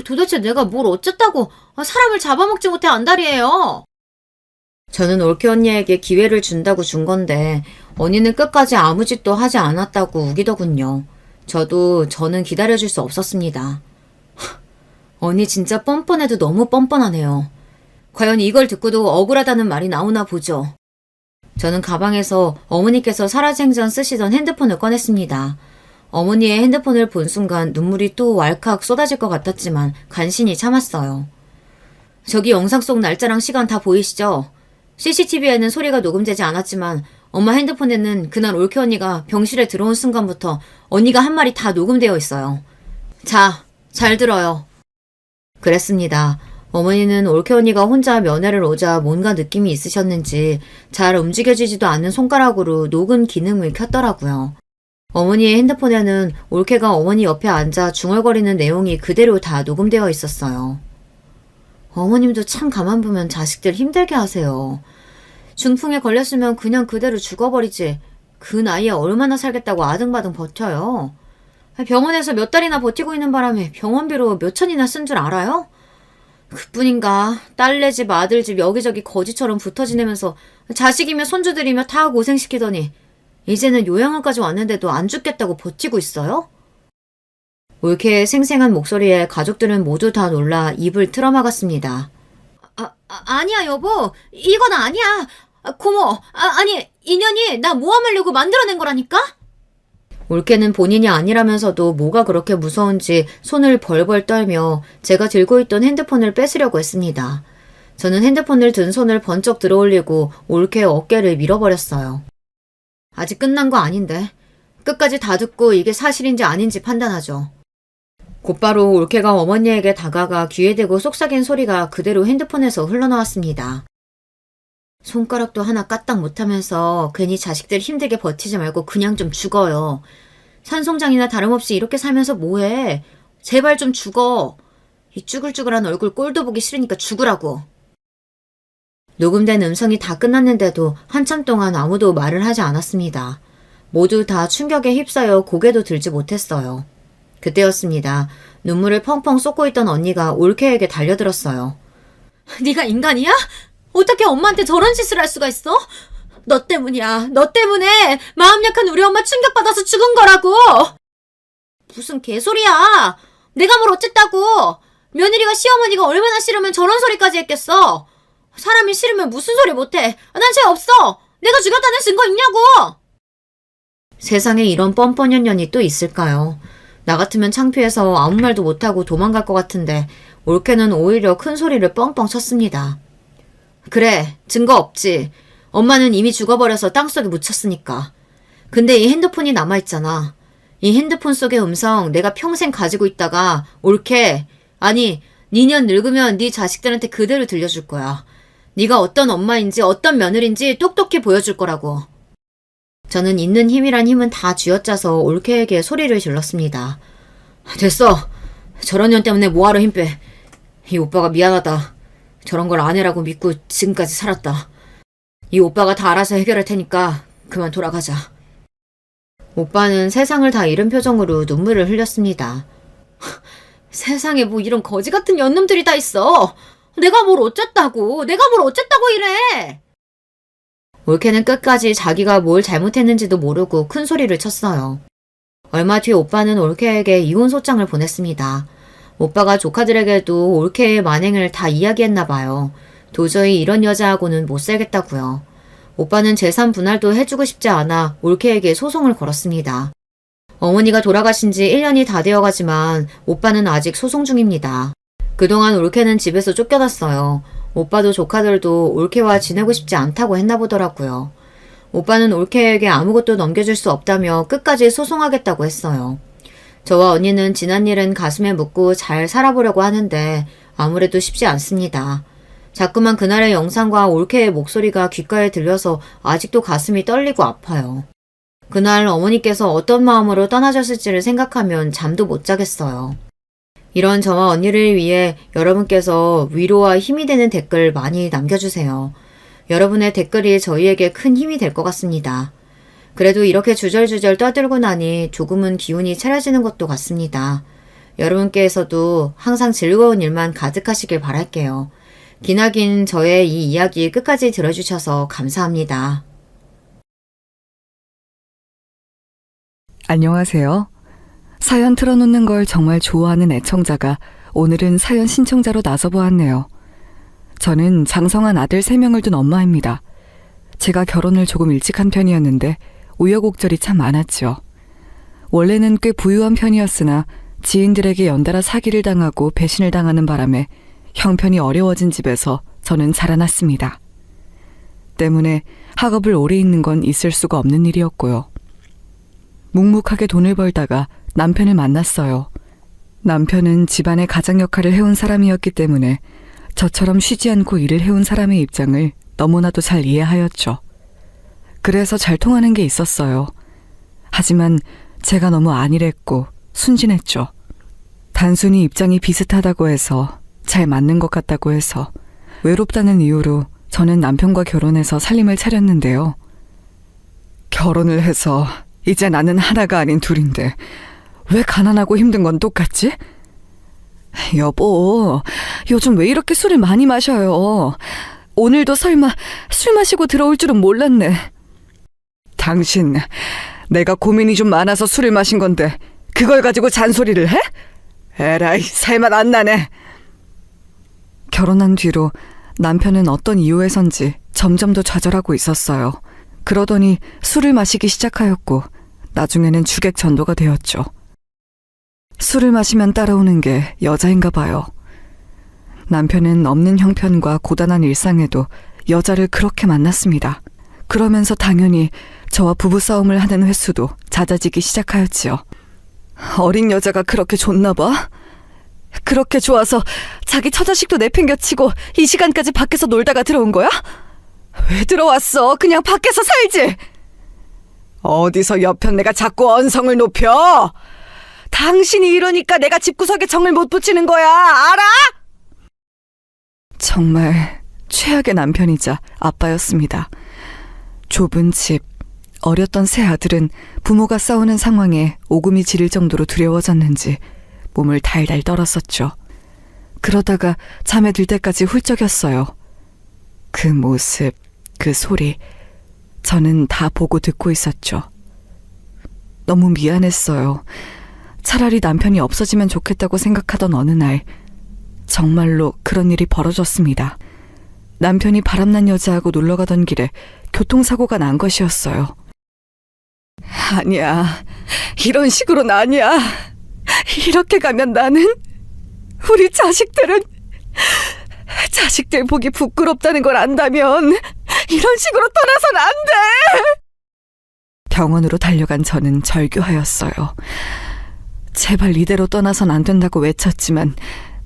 도대체 내가 뭘 어쨌다고 사람을 잡아먹지 못해 안달이에요. 저는 올케 언니에게 기회를 준다고 준 건데 언니는 끝까지 아무 짓도 하지 않았다고 우기더군요. 저는 기다려줄 수 없었습니다. 언니 진짜 뻔뻔해도 너무 뻔뻔하네요. 과연 이걸 듣고도 억울하다는 말이 나오나 보죠. 저는 가방에서 어머니께서 살아생전 쓰시던 핸드폰을 꺼냈습니다. 어머니의 핸드폰을 본 순간 눈물이 또 왈칵 쏟아질 것 같았지만 간신히 참았어요. 저기 영상 속 날짜랑 시간 다 보이시죠? CCTV에는 소리가 녹음되지 않았지만 엄마 핸드폰에는 그날 올케 언니가 병실에 들어온 순간부터 언니가 한 말이 다 녹음되어 있어요. 자, 잘 들어요. 그랬습니다. 어머니는 올케 언니가 혼자 면회를 오자 뭔가 느낌이 있으셨는지 잘 움직여지지도 않는 손가락으로 녹음 기능을 켰더라고요. 어머니의 핸드폰에는 올케가 어머니 옆에 앉아 중얼거리는 내용이 그대로 다 녹음되어 있었어요. 어머님도 참 가만 보면 자식들 힘들게 하세요. 중풍에 걸렸으면 그냥 그대로 죽어버리지. 그 나이에 얼마나 살겠다고 아등바등 버텨요. 병원에서 몇 달이나 버티고 있는 바람에 병원비로 몇 천이나 쓴 줄 알아요? 그뿐인가 딸네 집 아들 집 여기저기 거지처럼 붙어 지내면서 자식이며 손주들이며 다 고생시키더니 이제는 요양원까지 왔는데도 안 죽겠다고 버티고 있어요? 올케의 생생한 목소리에 가족들은 모두 다 놀라 입을 틀어막았습니다. 아니야 여보, 이건 아니야. 고모, 아니 인연이 나 모함하려고 만들어낸 거라니까? 올케는 본인이 아니라면서도 뭐가 그렇게 무서운지 손을 벌벌 떨며 제가 들고 있던 핸드폰을 뺏으려고 했습니다. 저는 핸드폰을 든 손을 번쩍 들어올리고 올케의 어깨를 밀어버렸어요. 아직 끝난 거 아닌데. 끝까지 다 듣고 이게 사실인지 아닌지 판단하죠. 곧바로 올케가 어머니에게 다가가 귀에 대고 속삭인 소리가 그대로 핸드폰에서 흘러나왔습니다. 손가락도 하나 까딱 못하면서 괜히 자식들 힘들게 버티지 말고 그냥 좀 죽어요. 산송장이나 다름없이 이렇게 살면서 뭐해. 제발 좀 죽어. 이 쭈글쭈글한 얼굴 꼴도 보기 싫으니까 죽으라고. 녹음된 음성이 다 끝났는데도 한참 동안 아무도 말을 하지 않았습니다. 모두 다 충격에 휩싸여 고개도 들지 못했어요. 그때였습니다. 눈물을 펑펑 쏟고 있던 언니가 올케에게 달려들었어요. 네가 인간이야? 어떻게 엄마한테 저런 짓을 할 수가 있어? 너 때문이야. 너 때문에 마음 약한 우리 엄마 충격받아서 죽은 거라고. 무슨 개소리야. 내가 뭘 어쨌다고. 며느리가 시어머니가 얼마나 싫으면 저런 소리까지 했겠어. 사람이 싫으면 무슨 소리 못해. 난 죄 없어. 내가 죽였다는 증거 있냐고. 세상에 이런 뻔뻔한 년이 또 있을까요? 나 같으면 창피해서 아무 말도 못하고 도망갈 것 같은데 올케는 오히려 큰 소리를 뻥뻥 쳤습니다. 그래, 증거 없지. 엄마는 이미 죽어버려서 땅속에 묻혔으니까. 근데 이 핸드폰이 남아있잖아. 이 핸드폰 속의 음성 내가 평생 가지고 있다가 올케, 아니 니년 늙으면 네 자식들한테 그대로 들려줄 거야. 네가 어떤 엄마인지 어떤 며느리인지 똑똑히 보여줄 거라고. 저는 있는 힘이란 힘은 다 쥐어짜서 올케에게 소리를 질렀습니다. 됐어. 저런 년 때문에 뭐하러 힘 빼. 이 오빠가 미안하다. 저런 걸 아내라고 믿고 지금까지 살았다. 이 오빠가 다 알아서 해결할 테니까 그만 돌아가자. 오빠는 세상을 다 잃은 표정으로 눈물을 흘렸습니다. 세상에 뭐 이런 거지 같은 년놈들이 다 있어. 내가 뭘 어쨌다고. 내가 뭘 어쨌다고 이래. 올케는 끝까지 자기가 뭘 잘못했는지도 모르고 큰 소리를 쳤어요. 얼마 뒤 오빠는 올케에게 이혼 소장을 보냈습니다. 오빠가 조카들에게도 올케의 만행을 다 이야기했나 봐요. 도저히 이런 여자하고는 못 살겠다고요. 오빠는 재산 분할도 해주고 싶지 않아 올케에게 소송을 걸었습니다. 어머니가 돌아가신 지 1년이 다 되어가지만 오빠는 아직 소송 중입니다. 그동안 올케는 집에서 쫓겨났어요. 오빠도 조카들도 올케와 지내고 싶지 않다고 했나 보더라고요. 오빠는 올케에게 아무것도 넘겨줄 수 없다며 끝까지 소송하겠다고 했어요. 저와 언니는 지난 일은 가슴에 묻고 잘 살아보려고 하는데 아무래도 쉽지 않습니다. 자꾸만 그날의 영상과 올케의 목소리가 귓가에 들려서 아직도 가슴이 떨리고 아파요. 그날 어머니께서 어떤 마음으로 떠나셨을지를 생각하면 잠도 못 자겠어요. 이런 저와 언니를 위해 여러분께서 위로와 힘이 되는 댓글 많이 남겨주세요. 여러분의 댓글이 저희에게 큰 힘이 될 것 같습니다. 그래도 이렇게 주절주절 떠들고 나니 조금은 기운이 차려지는 것도 같습니다. 여러분께서도 항상 즐거운 일만 가득하시길 바랄게요. 기나긴 저의 이 이야기 끝까지 들어주셔서 감사합니다. 안녕하세요. 사연 틀어놓는 걸 정말 좋아하는 애청자가 오늘은 사연 신청자로 나서보았네요. 저는 장성한 아들 3명을 둔 엄마입니다. 제가 결혼을 조금 일찍 한 편이었는데 우여곡절이 참 많았죠. 원래는 꽤 부유한 편이었으나 지인들에게 연달아 사기를 당하고 배신을 당하는 바람에 형편이 어려워진 집에서 저는 자라났습니다. 때문에 학업을 오래 있는 건 있을 수가 없는 일이었고요. 묵묵하게 돈을 벌다가 남편을 만났어요. 남편은 집안의 가장 역할을 해온 사람이었기 때문에 저처럼 쉬지 않고 일을 해온 사람의 입장을 너무나도 잘 이해하였죠. 그래서 잘 통하는 게 있었어요. 하지만 제가 너무 안일했고 순진했죠. 단순히 입장이 비슷하다고 해서, 잘 맞는 것 같다고 해서, 외롭다는 이유로 저는 남편과 결혼해서 살림을 차렸는데요. 결혼을 해서 이제 나는 하나가 아닌 둘인데 왜 가난하고 힘든 건 똑같지? 여보, 요즘 왜 이렇게 술을 많이 마셔요? 오늘도 설마 술 마시고 들어올 줄은 몰랐네. 당신, 내가 고민이 좀 많아서 술을 마신 건데 그걸 가지고 잔소리를 해? 에라이, 살맛 안 나네. 결혼한 뒤로 남편은 어떤 이유에선지 점점 더 좌절하고 있었어요. 그러더니 술을 마시기 시작하였고 나중에는 주객 전도가 되었죠. 술을 마시면 따라오는 게 여자인가 봐요. 남편은 없는 형편과 고단한 일상에도 여자를 그렇게 만났습니다. 그러면서 당연히 저와 부부싸움을 하는 횟수도 잦아지기 시작하였지요. 어린 여자가 그렇게 좋나 봐? 그렇게 좋아서 자기 처자식도 내팽겨치고 이 시간까지 밖에서 놀다가 들어온 거야? 왜 들어왔어? 그냥 밖에서 살지! 어디서 옆편 내가 자꾸 언성을 높여? 당신이 이러니까 내가 집구석에 정을 못 붙이는 거야, 알아? 정말 최악의 남편이자 아빠였습니다. 좁은 집, 어렸던 새 아들은 부모가 싸우는 상황에 오금이 지릴 정도로 두려워졌는지 몸을 달달 떨었었죠. 그러다가 잠에 들 때까지 훌쩍였어요. 그 모습, 그 소리, 저는 다 보고 듣고 있었죠. 너무 미안했어요. 차라리 남편이 없어지면 좋겠다고 생각하던 어느 날, 정말로 그런 일이 벌어졌습니다. 남편이 바람난 여자하고 놀러가던 길에 교통사고가 난 것이었어요. 아니야, 이런 식으로는 아니야. 이렇게 가면 나는, 우리 자식들 보기 부끄럽다는 걸 안다면 이런 식으로 떠나선 안 돼. 병원으로 달려간 저는 절규하였어요. 제발 이대로 떠나선 안 된다고 외쳤지만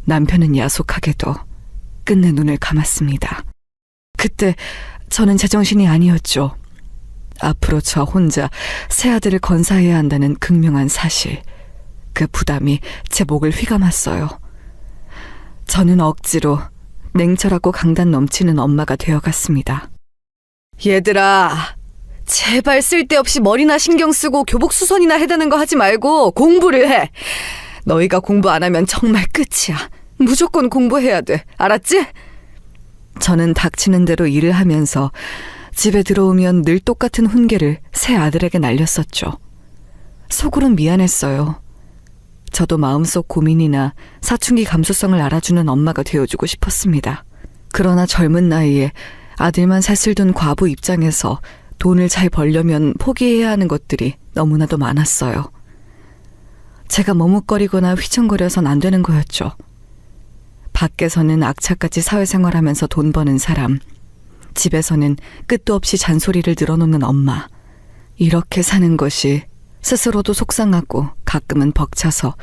남편은 야속하게도 끝내 눈을 감았습니다. 그때 저는 제정신이 아니었죠. 앞으로 저 혼자 새 아들을 건사해야 한다는 극명한 사실, 그 부담이 제 목을 휘감았어요. 저는 억지로 냉철하고 강단 넘치는 엄마가 되어갔습니다. 얘들아, 제발 쓸데없이 머리나 신경 쓰고 교복수선이나 해대는 거 하지 말고 공부를 해. 너희가 공부 안 하면 정말 끝이야. 무조건 공부해야 돼. 알았지? 저는 닥치는 대로 일을 하면서 집에 들어오면 늘 똑같은 훈계를 새 아들에게 날렸었죠. 속으론 미안했어요. 저도 마음속 고민이나 사춘기 감수성을 알아주는 엄마가 되어주고 싶었습니다. 그러나 젊은 나이에 아들만 셋을 둔 과부 입장에서 돈을 잘 벌려면 포기해야 하는 것들이 너무나도 많았어요. 제가 머뭇거리거나 휘청거려선 안 되는 거였죠. 밖에서는 악착같이 사회생활하면서 돈 버는 사람, 집에서는 끝도 없이 잔소리를 늘어놓는 엄마. 이렇게 사는 것이 스스로도 속상하고 가끔은 벅차서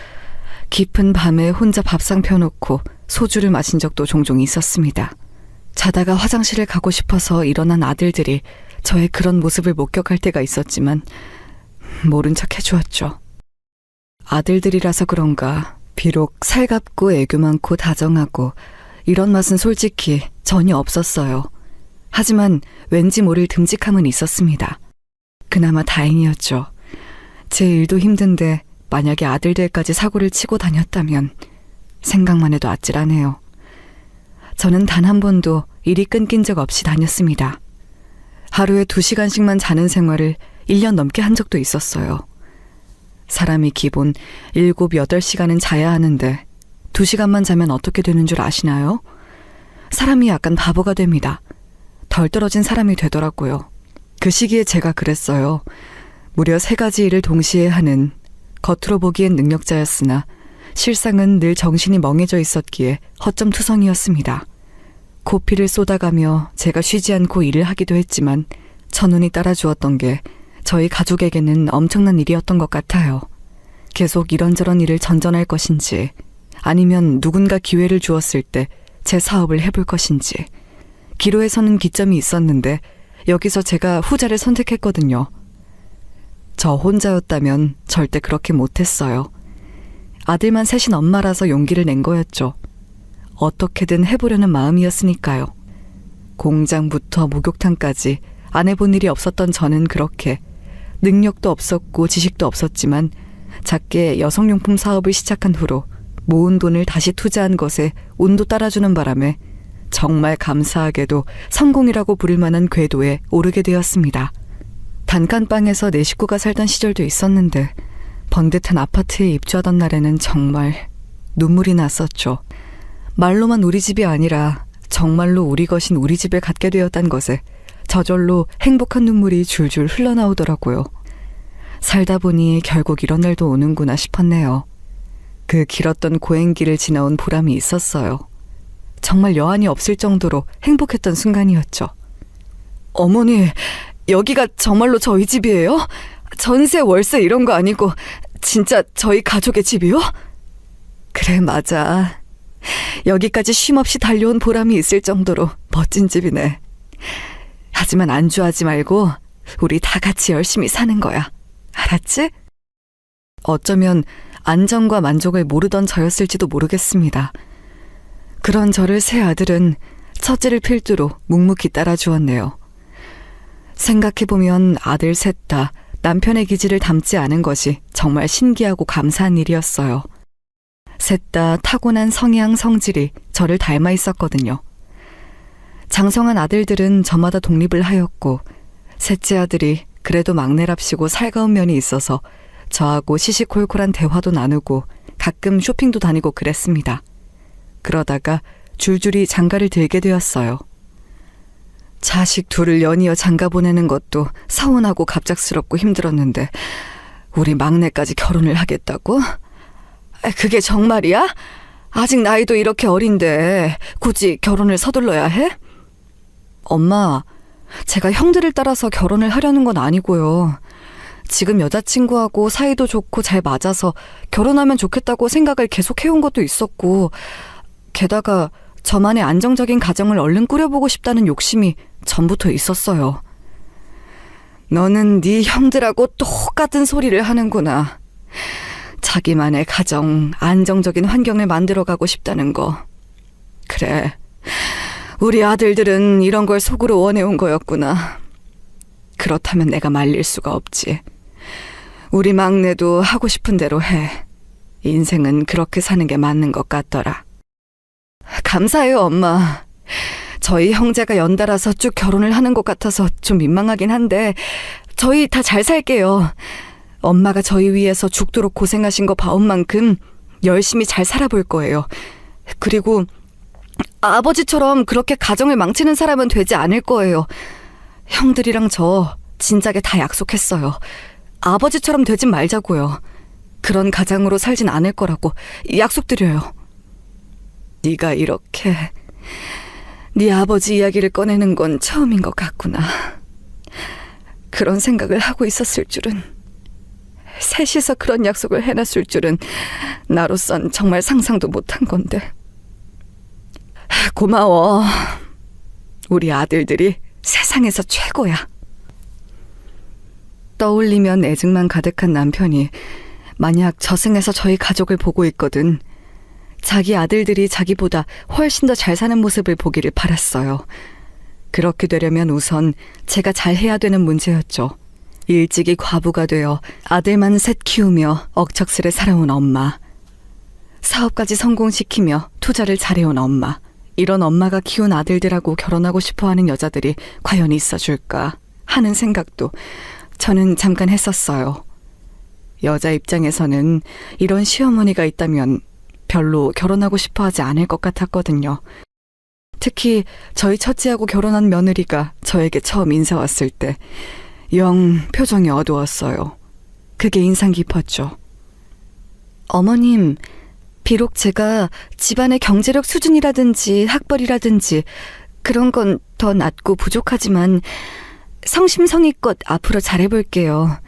깊은 밤에 혼자 밥상 펴놓고 소주를 마신 적도 종종 있었습니다. 자다가 화장실을 가고 싶어서 일어난 아들들이 저의 그런 모습을 목격할 때가 있었지만 모른 척 해주었죠. 아들들이라서 그런가 비록 살갑고 애교 많고 다정하고 이런 맛은 솔직히 전혀 없었어요. 하지만 왠지 모를 듬직함은 있었습니다. 그나마 다행이었죠. 제 일도 힘든데 만약에 아들들까지 사고를 치고 다녔다면 생각만 해도 아찔하네요. 저는 단 한 번도 일이 끊긴 적 없이 다녔습니다. 하루에 2시간씩만 자는 생활을 1년 넘게 한 적도 있었어요. 사람이 기본 7, 8시간은 자야 하는데 2시간만 자면 어떻게 되는 줄 아시나요? 사람이 약간 바보가 됩니다. 덜 떨어진 사람이 되더라고요. 그 시기에 제가 그랬어요. 무려 3가지 일을 동시에 하는 겉으로 보기엔 능력자였으나 실상은 늘 정신이 멍해져 있었기에 허점투성이었습니다. 고피를 쏟아가며 제가 쉬지 않고 일을 하기도 했지만 천운이 따라주었던 게 저희 가족에게는 엄청난 일이었던 것 같아요. 계속 이런저런 일을 전전할 것인지 아니면 누군가 기회를 주었을 때 제 사업을 해볼 것인지 기로에 서는 기점이 있었는데 여기서 제가 후자를 선택했거든요. 저 혼자였다면 절대 그렇게 못했어요. 아들만 셋인 엄마라서 용기를 낸 거였죠. 어떻게든 해보려는 마음이었으니까요. 공장부터 목욕탕까지 안 해본 일이 없었던 저는 그렇게 능력도 없었고 지식도 없었지만 작게 여성용품 사업을 시작한 후로 모은 돈을 다시 투자한 것에 운도 따라주는 바람에 정말 감사하게도 성공이라고 부를 만한 궤도에 오르게 되었습니다. 단칸방에서 4식구가 살던 시절도 있었는데 번듯한 아파트에 입주하던 날에는 정말 눈물이 났었죠. 말로만 우리 집이 아니라 정말로 우리 것인 우리 집을 갖게 되었다는 것에 저절로 행복한 눈물이 줄줄 흘러나오더라고요. 살다 보니 결국 이런 날도 오는구나 싶었네요. 그 길었던 고행길을 지나온 보람이 있었어요. 정말 여한이 없을 정도로 행복했던 순간이었죠. 어머니, 여기가 정말로 저희 집이에요? 전세, 월세 이런 거 아니고 진짜 저희 가족의 집이요? 그래, 맞아. 여기까지 쉼없이 달려온 보람이 있을 정도로 멋진 집이네. 하지만 안주하지 말고 우리 다 같이 열심히 사는 거야. 알았지? 어쩌면 안정과 만족을 모르던 저였을지도 모르겠습니다. 그런 저를 세 아들은 첫째를 필두로 묵묵히 따라주었네요. 생각해보면 아들 셋 다 남편의 기질을 닮지 않은 것이 정말 신기하고 감사한 일이었어요. 셋 다 타고난 성향 성질이 저를 닮아 있었거든요. 장성한 아들들은 저마다 독립을 하였고 셋째 아들이 그래도 막내랍시고 살가운 면이 있어서 저하고 시시콜콜한 대화도 나누고 가끔 쇼핑도 다니고 그랬습니다. 그러다가 줄줄이 장가를 들게 되었어요. 자식 둘을 연이어 장가 보내는 것도 서운하고 갑작스럽고 힘들었는데 우리 막내까지 결혼을 하겠다고? 그게 정말이야? 아직 나이도 이렇게 어린데 굳이 결혼을 서둘러야 해? 엄마, 제가 형들을 따라서 결혼을 하려는 건 아니고요. 지금 여자친구하고 사이도 좋고 잘 맞아서 결혼하면 좋겠다고 생각을 계속 해온 것도 있었고 게다가 저만의 안정적인 가정을 얼른 꾸려보고 싶다는 욕심이 전부터 있었어요. 너는 네 형들하고 똑같은 소리를 하는구나. 자기만의 가정, 안정적인 환경을 만들어가고 싶다는 거. 그래, 우리 아들들은 이런 걸 속으로 원해온 거였구나. 그렇다면 내가 말릴 수가 없지. 우리 막내도 하고 싶은 대로 해. 인생은 그렇게 사는 게 맞는 것 같더라. 감사해요, 엄마. 저희 형제가 연달아서 쭉 결혼을 하는 것 같아서 좀 민망하긴 한데 저희 다 잘 살게요. 엄마가 저희 위해서 죽도록 고생하신 거 봐온 만큼 열심히 잘 살아볼 거예요. 그리고 아버지처럼 그렇게 가정을 망치는 사람은 되지 않을 거예요. 형들이랑 저 진작에 다 약속했어요. 아버지처럼 되진 말자고요. 그런 가장으로 살진 않을 거라고 약속드려요. 네가 이렇게 네 아버지 이야기를 꺼내는 건 처음인 것 같구나. 그런 생각을 하고 있었을 줄은, 셋이서 그런 약속을 해놨을 줄은 나로선 정말 상상도 못한 건데. 고마워. 우리 아들들이 세상에서 최고야. 떠올리면 애증만 가득한 남편이 만약 저승에서 저희 가족을 보고 있거든 자기 아들들이 자기보다 훨씬 더 잘 사는 모습을 보기를 바랐어요. 그렇게 되려면 우선 제가 잘해야 되는 문제였죠. 일찍이 과부가 되어 아들만 셋 키우며 억척스레 살아온 엄마. 사업까지 성공시키며 투자를 잘해온 엄마. 이런 엄마가 키운 아들들하고 결혼하고 싶어하는 여자들이 과연 있어줄까 하는 생각도 저는 잠깐 했었어요. 여자 입장에서는 이런 시어머니가 있다면 별로 결혼하고 싶어하지 않을 것 같았거든요. 특히 저희 첫째하고 결혼한 며느리가 저에게 처음 인사 왔을 때 영 표정이 어두웠어요. 그게 인상 깊었죠. 어머님, 비록 제가 집안의 경제력 수준이라든지 학벌이라든지 그런 건 더 낮고 부족하지만 성심성의껏 앞으로 잘해볼게요.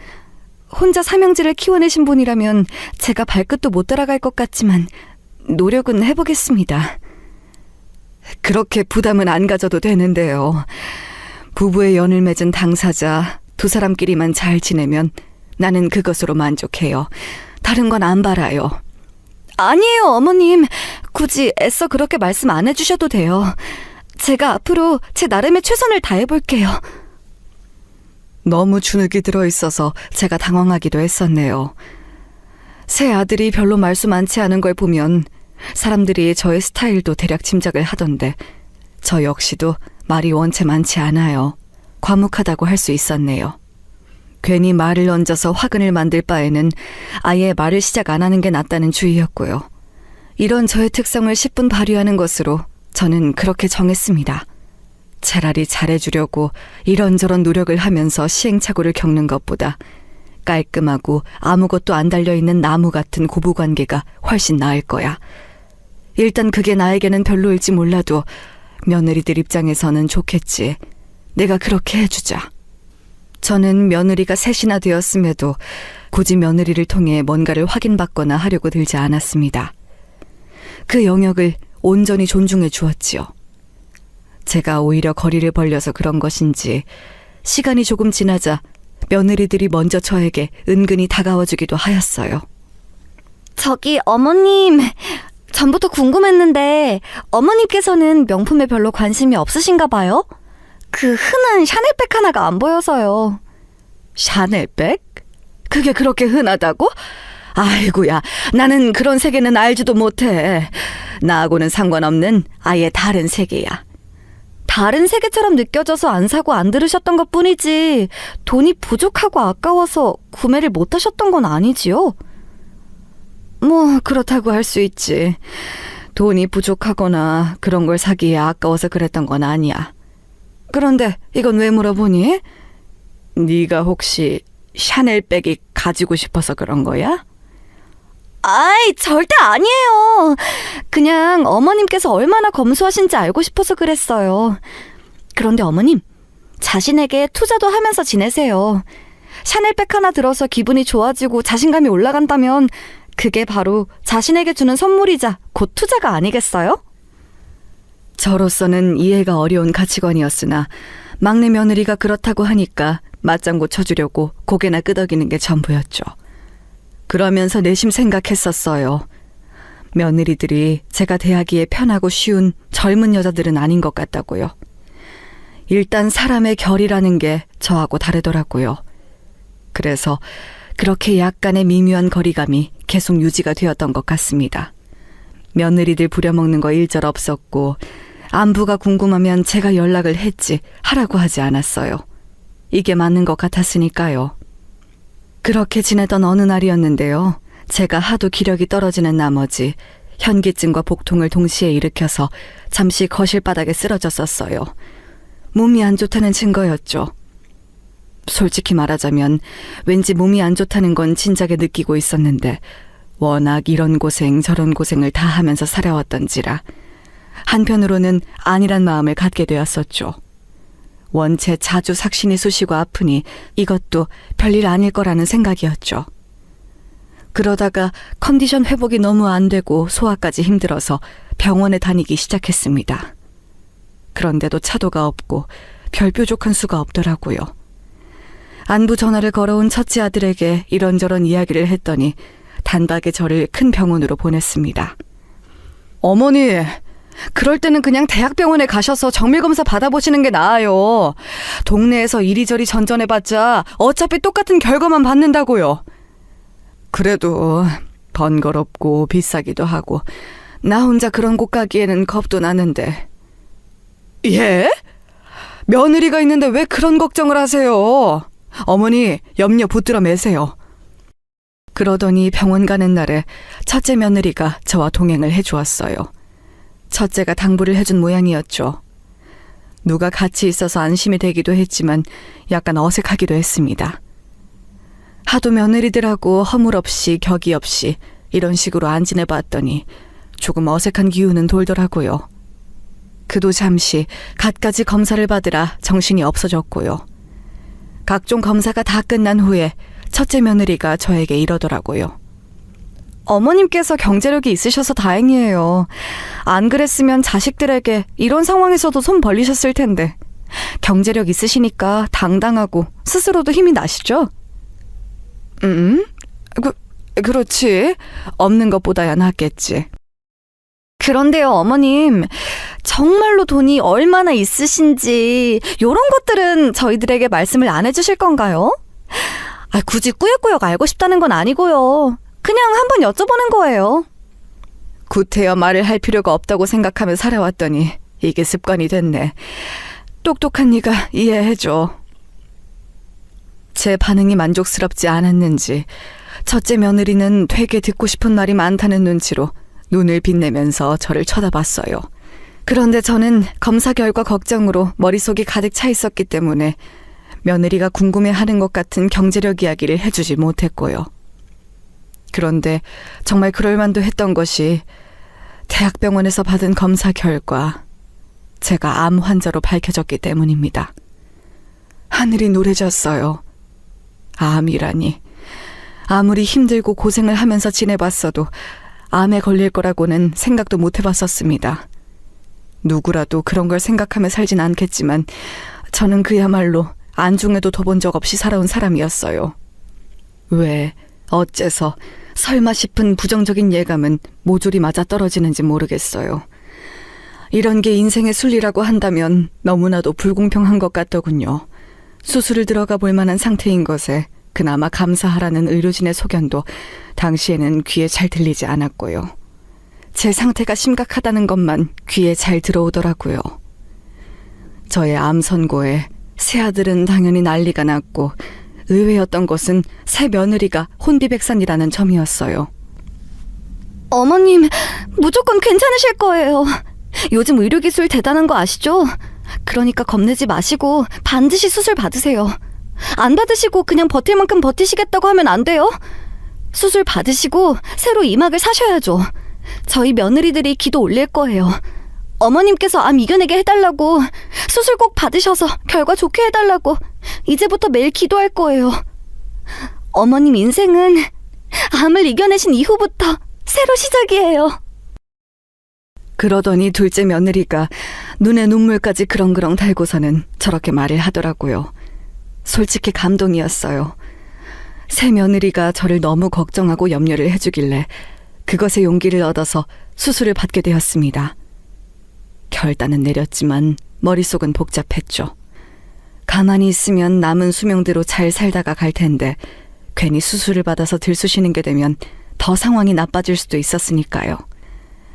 혼자 삼형제를 키워내신 분이라면 제가 발끝도 못 따라갈 것 같지만 노력은 해보겠습니다. 그렇게 부담은 안 가져도 되는데요. 부부의 연을 맺은 당사자 두 사람끼리만 잘 지내면 나는 그것으로 만족해요. 다른 건 안 바라요. 아니에요, 어머님. 굳이 애써 그렇게 말씀 안 해주셔도 돼요. 제가 앞으로 제 나름의 최선을 다해볼게요. 너무 주눅이 들어있어서 제가 당황하기도 했었네요. 새 아들이 별로 말수 많지 않은 걸 보면 사람들이 저의 스타일도 대략 짐작을 하던데 저 역시도 말이 원체 많지 않아요. 과묵하다고 할 수 있었네요. 괜히 말을 얹어서 화근을 만들 바에는 아예 말을 시작 안 하는 게 낫다는 주의였고요. 이런 저의 특성을 10분 발휘하는 것으로 저는 그렇게 정했습니다. 차라리 잘해주려고 이런저런 노력을 하면서 시행착오를 겪는 것보다 깔끔하고 아무것도 안 달려있는 나무 같은 고부관계가 훨씬 나을 거야. 일단 그게 나에게는 별로일지 몰라도 며느리들 입장에서는 좋겠지. 내가 그렇게 해주자. 저는 며느리가 셋이나 되었음에도 굳이 며느리를 통해 뭔가를 확인받거나 하려고 들지 않았습니다. 그 영역을 온전히 존중해 주었지요. 제가 오히려 거리를 벌려서 그런 것인지 시간이 조금 지나자 며느리들이 먼저 저에게 은근히 다가와주기도 하였어요. 저기 어머님, 전부터 궁금했는데 어머님께서는 명품에 별로 관심이 없으신가 봐요? 그 흔한 샤넬백 하나가 안 보여서요. 샤넬백? 그게 그렇게 흔하다고? 아이고야, 나는 그런 세계는 알지도 못해. 나하고는 상관없는 아예 다른 세계야. 다른 세계처럼 느껴져서 안 사고 안 들으셨던 것 뿐이지 돈이 부족하고 아까워서 구매를 못 하셨던 건 아니지요? 뭐 그렇다고 할 수 있지. 돈이 부족하거나 그런 걸 사기에 아까워서 그랬던 건 아니야. 그런데 이건 왜 물어보니? 네가 혹시 샤넬백이 가지고 싶어서 그런 거야? 아이, 절대 아니에요. 그냥 어머님께서 얼마나 검소하신지 알고 싶어서 그랬어요. 그런데 어머님, 자신에게 투자도 하면서 지내세요. 샤넬백 하나 들어서 기분이 좋아지고 자신감이 올라간다면 그게 바로 자신에게 주는 선물이자 곧 투자가 아니겠어요? 저로서는 이해가 어려운 가치관이었으나 막내 며느리가 그렇다고 하니까 맞장구 쳐주려고 고개나 끄덕이는 게 전부였죠. 그러면서 내심 생각했었어요. 며느리들이 제가 대하기에 편하고 쉬운 젊은 여자들은 아닌 것 같다고요. 일단 사람의 결이라는 게 저하고 다르더라고요. 그래서 그렇게 약간의 미묘한 거리감이 계속 유지가 되었던 것 같습니다. 며느리들 부려먹는 거 일절 없었고 안부가 궁금하면 제가 연락을 했지 하라고 하지 않았어요. 이게 맞는 것 같았으니까요. 그렇게 지내던 어느 날이었는데요. 제가 하도 기력이 떨어지는 나머지 현기증과 복통을 동시에 일으켜서 잠시 거실 바닥에 쓰러졌었어요. 몸이 안 좋다는 증거였죠. 솔직히 말하자면 왠지 몸이 안 좋다는 건 진작에 느끼고 있었는데 워낙 이런 고생 저런 고생을 다 하면서 살아왔던지라 한편으로는 아니란 마음을 갖게 되었었죠. 원체 자주 삭신이 쑤시고 아프니 이것도 별일 아닐 거라는 생각이었죠. 그러다가 컨디션 회복이 너무 안 되고 소화까지 힘들어서 병원에 다니기 시작했습니다. 그런데도 차도가 없고 별 뾰족한 수가 없더라고요. 안부 전화를 걸어온 첫째 아들에게 이런저런 이야기를 했더니 단박에 저를 큰 병원으로 보냈습니다. 어머니, 그럴 때는 그냥 대학병원에 가셔서 정밀검사 받아보시는 게 나아요. 동네에서 이리저리 전전해봤자 어차피 똑같은 결과만 받는다고요. 그래도 번거롭고 비싸기도 하고 나 혼자 그런 곳 가기에는 겁도 나는데. 예? 며느리가 있는데 왜 그런 걱정을 하세요? 어머니, 염려 붙들어 매세요. 그러더니 병원 가는 날에 첫째 며느리가 저와 동행을 해주었어요. 첫째가 당부를 해준 모양이었죠. 누가 같이 있어서 안심이 되기도 했지만 약간 어색하기도 했습니다. 하도 며느리들하고 허물 없이 격이 없이 이런 식으로 안 지내봤더니 조금 어색한 기운은 돌더라고요. 그도 잠시 갖가지 검사를 받으라 정신이 없어졌고요. 각종 검사가 다 끝난 후에 첫째 며느리가 저에게 이러더라고요. 어머님께서 경제력이 있으셔서 다행이에요. 안 그랬으면 자식들에게 이런 상황에서도 손 벌리셨을 텐데. 경제력 있으시니까 당당하고 스스로도 힘이 나시죠? 그렇지. 없는 것보다야 낫겠지. 그런데요, 어머님. 정말로 돈이 얼마나 있으신지 요런 것들은 저희들에게 말씀을 안 해주실 건가요? 굳이 꾸역꾸역 알고 싶다는 건 아니고요. 그냥 한번 여쭤보는 거예요. 구태여 말을 할 필요가 없다고 생각하며 살아왔더니 이게 습관이 됐네. 똑똑한 네가 이해해줘. 제 반응이 만족스럽지 않았는지 첫째 며느리는 되게 듣고 싶은 말이 많다는 눈치로 눈을 빛내면서 저를 쳐다봤어요. 그런데 저는 검사 결과 걱정으로 머릿속이 가득 차 있었기 때문에 며느리가 궁금해하는 것 같은 경제력 이야기를 해주지 못했고요. 그런데 정말 그럴만도 했던 것이 대학병원에서 받은 검사 결과 제가 암 환자로 밝혀졌기 때문입니다. 하늘이 노래졌어요. 암이라니. 아무리 힘들고 고생을 하면서 지내봤어도 암에 걸릴 거라고는 생각도 못 해봤었습니다. 누구라도 그런 걸 생각하며 살진 않겠지만 저는 그야말로 안중에도 둬본 적 없이 살아온 사람이었어요. 왜, 어째서, 설마 싶은 부정적인 예감은 모조리 맞아떨어지는지 모르겠어요. 이런 게 인생의 순리라고 한다면 너무나도 불공평한 것 같더군요. 수술을 들어가 볼 만한 상태인 것에 그나마 감사하라는 의료진의 소견도 당시에는 귀에 잘 들리지 않았고요. 제 상태가 심각하다는 것만 귀에 잘 들어오더라고요. 저의 암 선고에 새아들은 당연히 난리가 났고 의외였던 것은 새 며느리가 혼비백산이라는 점이었어요. 어머님, 무조건 괜찮으실 거예요. 요즘 의료기술 대단한 거 아시죠? 그러니까 겁내지 마시고 반드시 수술 받으세요. 안 받으시고 그냥 버틸 만큼 버티시겠다고 하면 안 돼요. 수술 받으시고 새로 이막을 사셔야죠. 저희 며느리들이 기도 올릴 거예요. 어머님께서 암 이겨내게 해달라고, 수술 꼭 받으셔서 결과 좋게 해달라고 이제부터 매일 기도할 거예요. 어머님 인생은 암을 이겨내신 이후부터 새로 시작이에요. 그러더니 둘째 며느리가 눈에 눈물까지 그렁그렁 달고서는 저렇게 말을 하더라고요. 솔직히 감동이었어요. 새 며느리가 저를 너무 걱정하고 염려를 해주길래 그것에 용기를 얻어서 수술을 받게 되었습니다. 결단은 내렸지만 머릿속은 복잡했죠. 가만히 있으면 남은 수명대로 잘 살다가 갈 텐데 괜히 수술을 받아서 들쑤시는 게 되면 더 상황이 나빠질 수도 있었으니까요.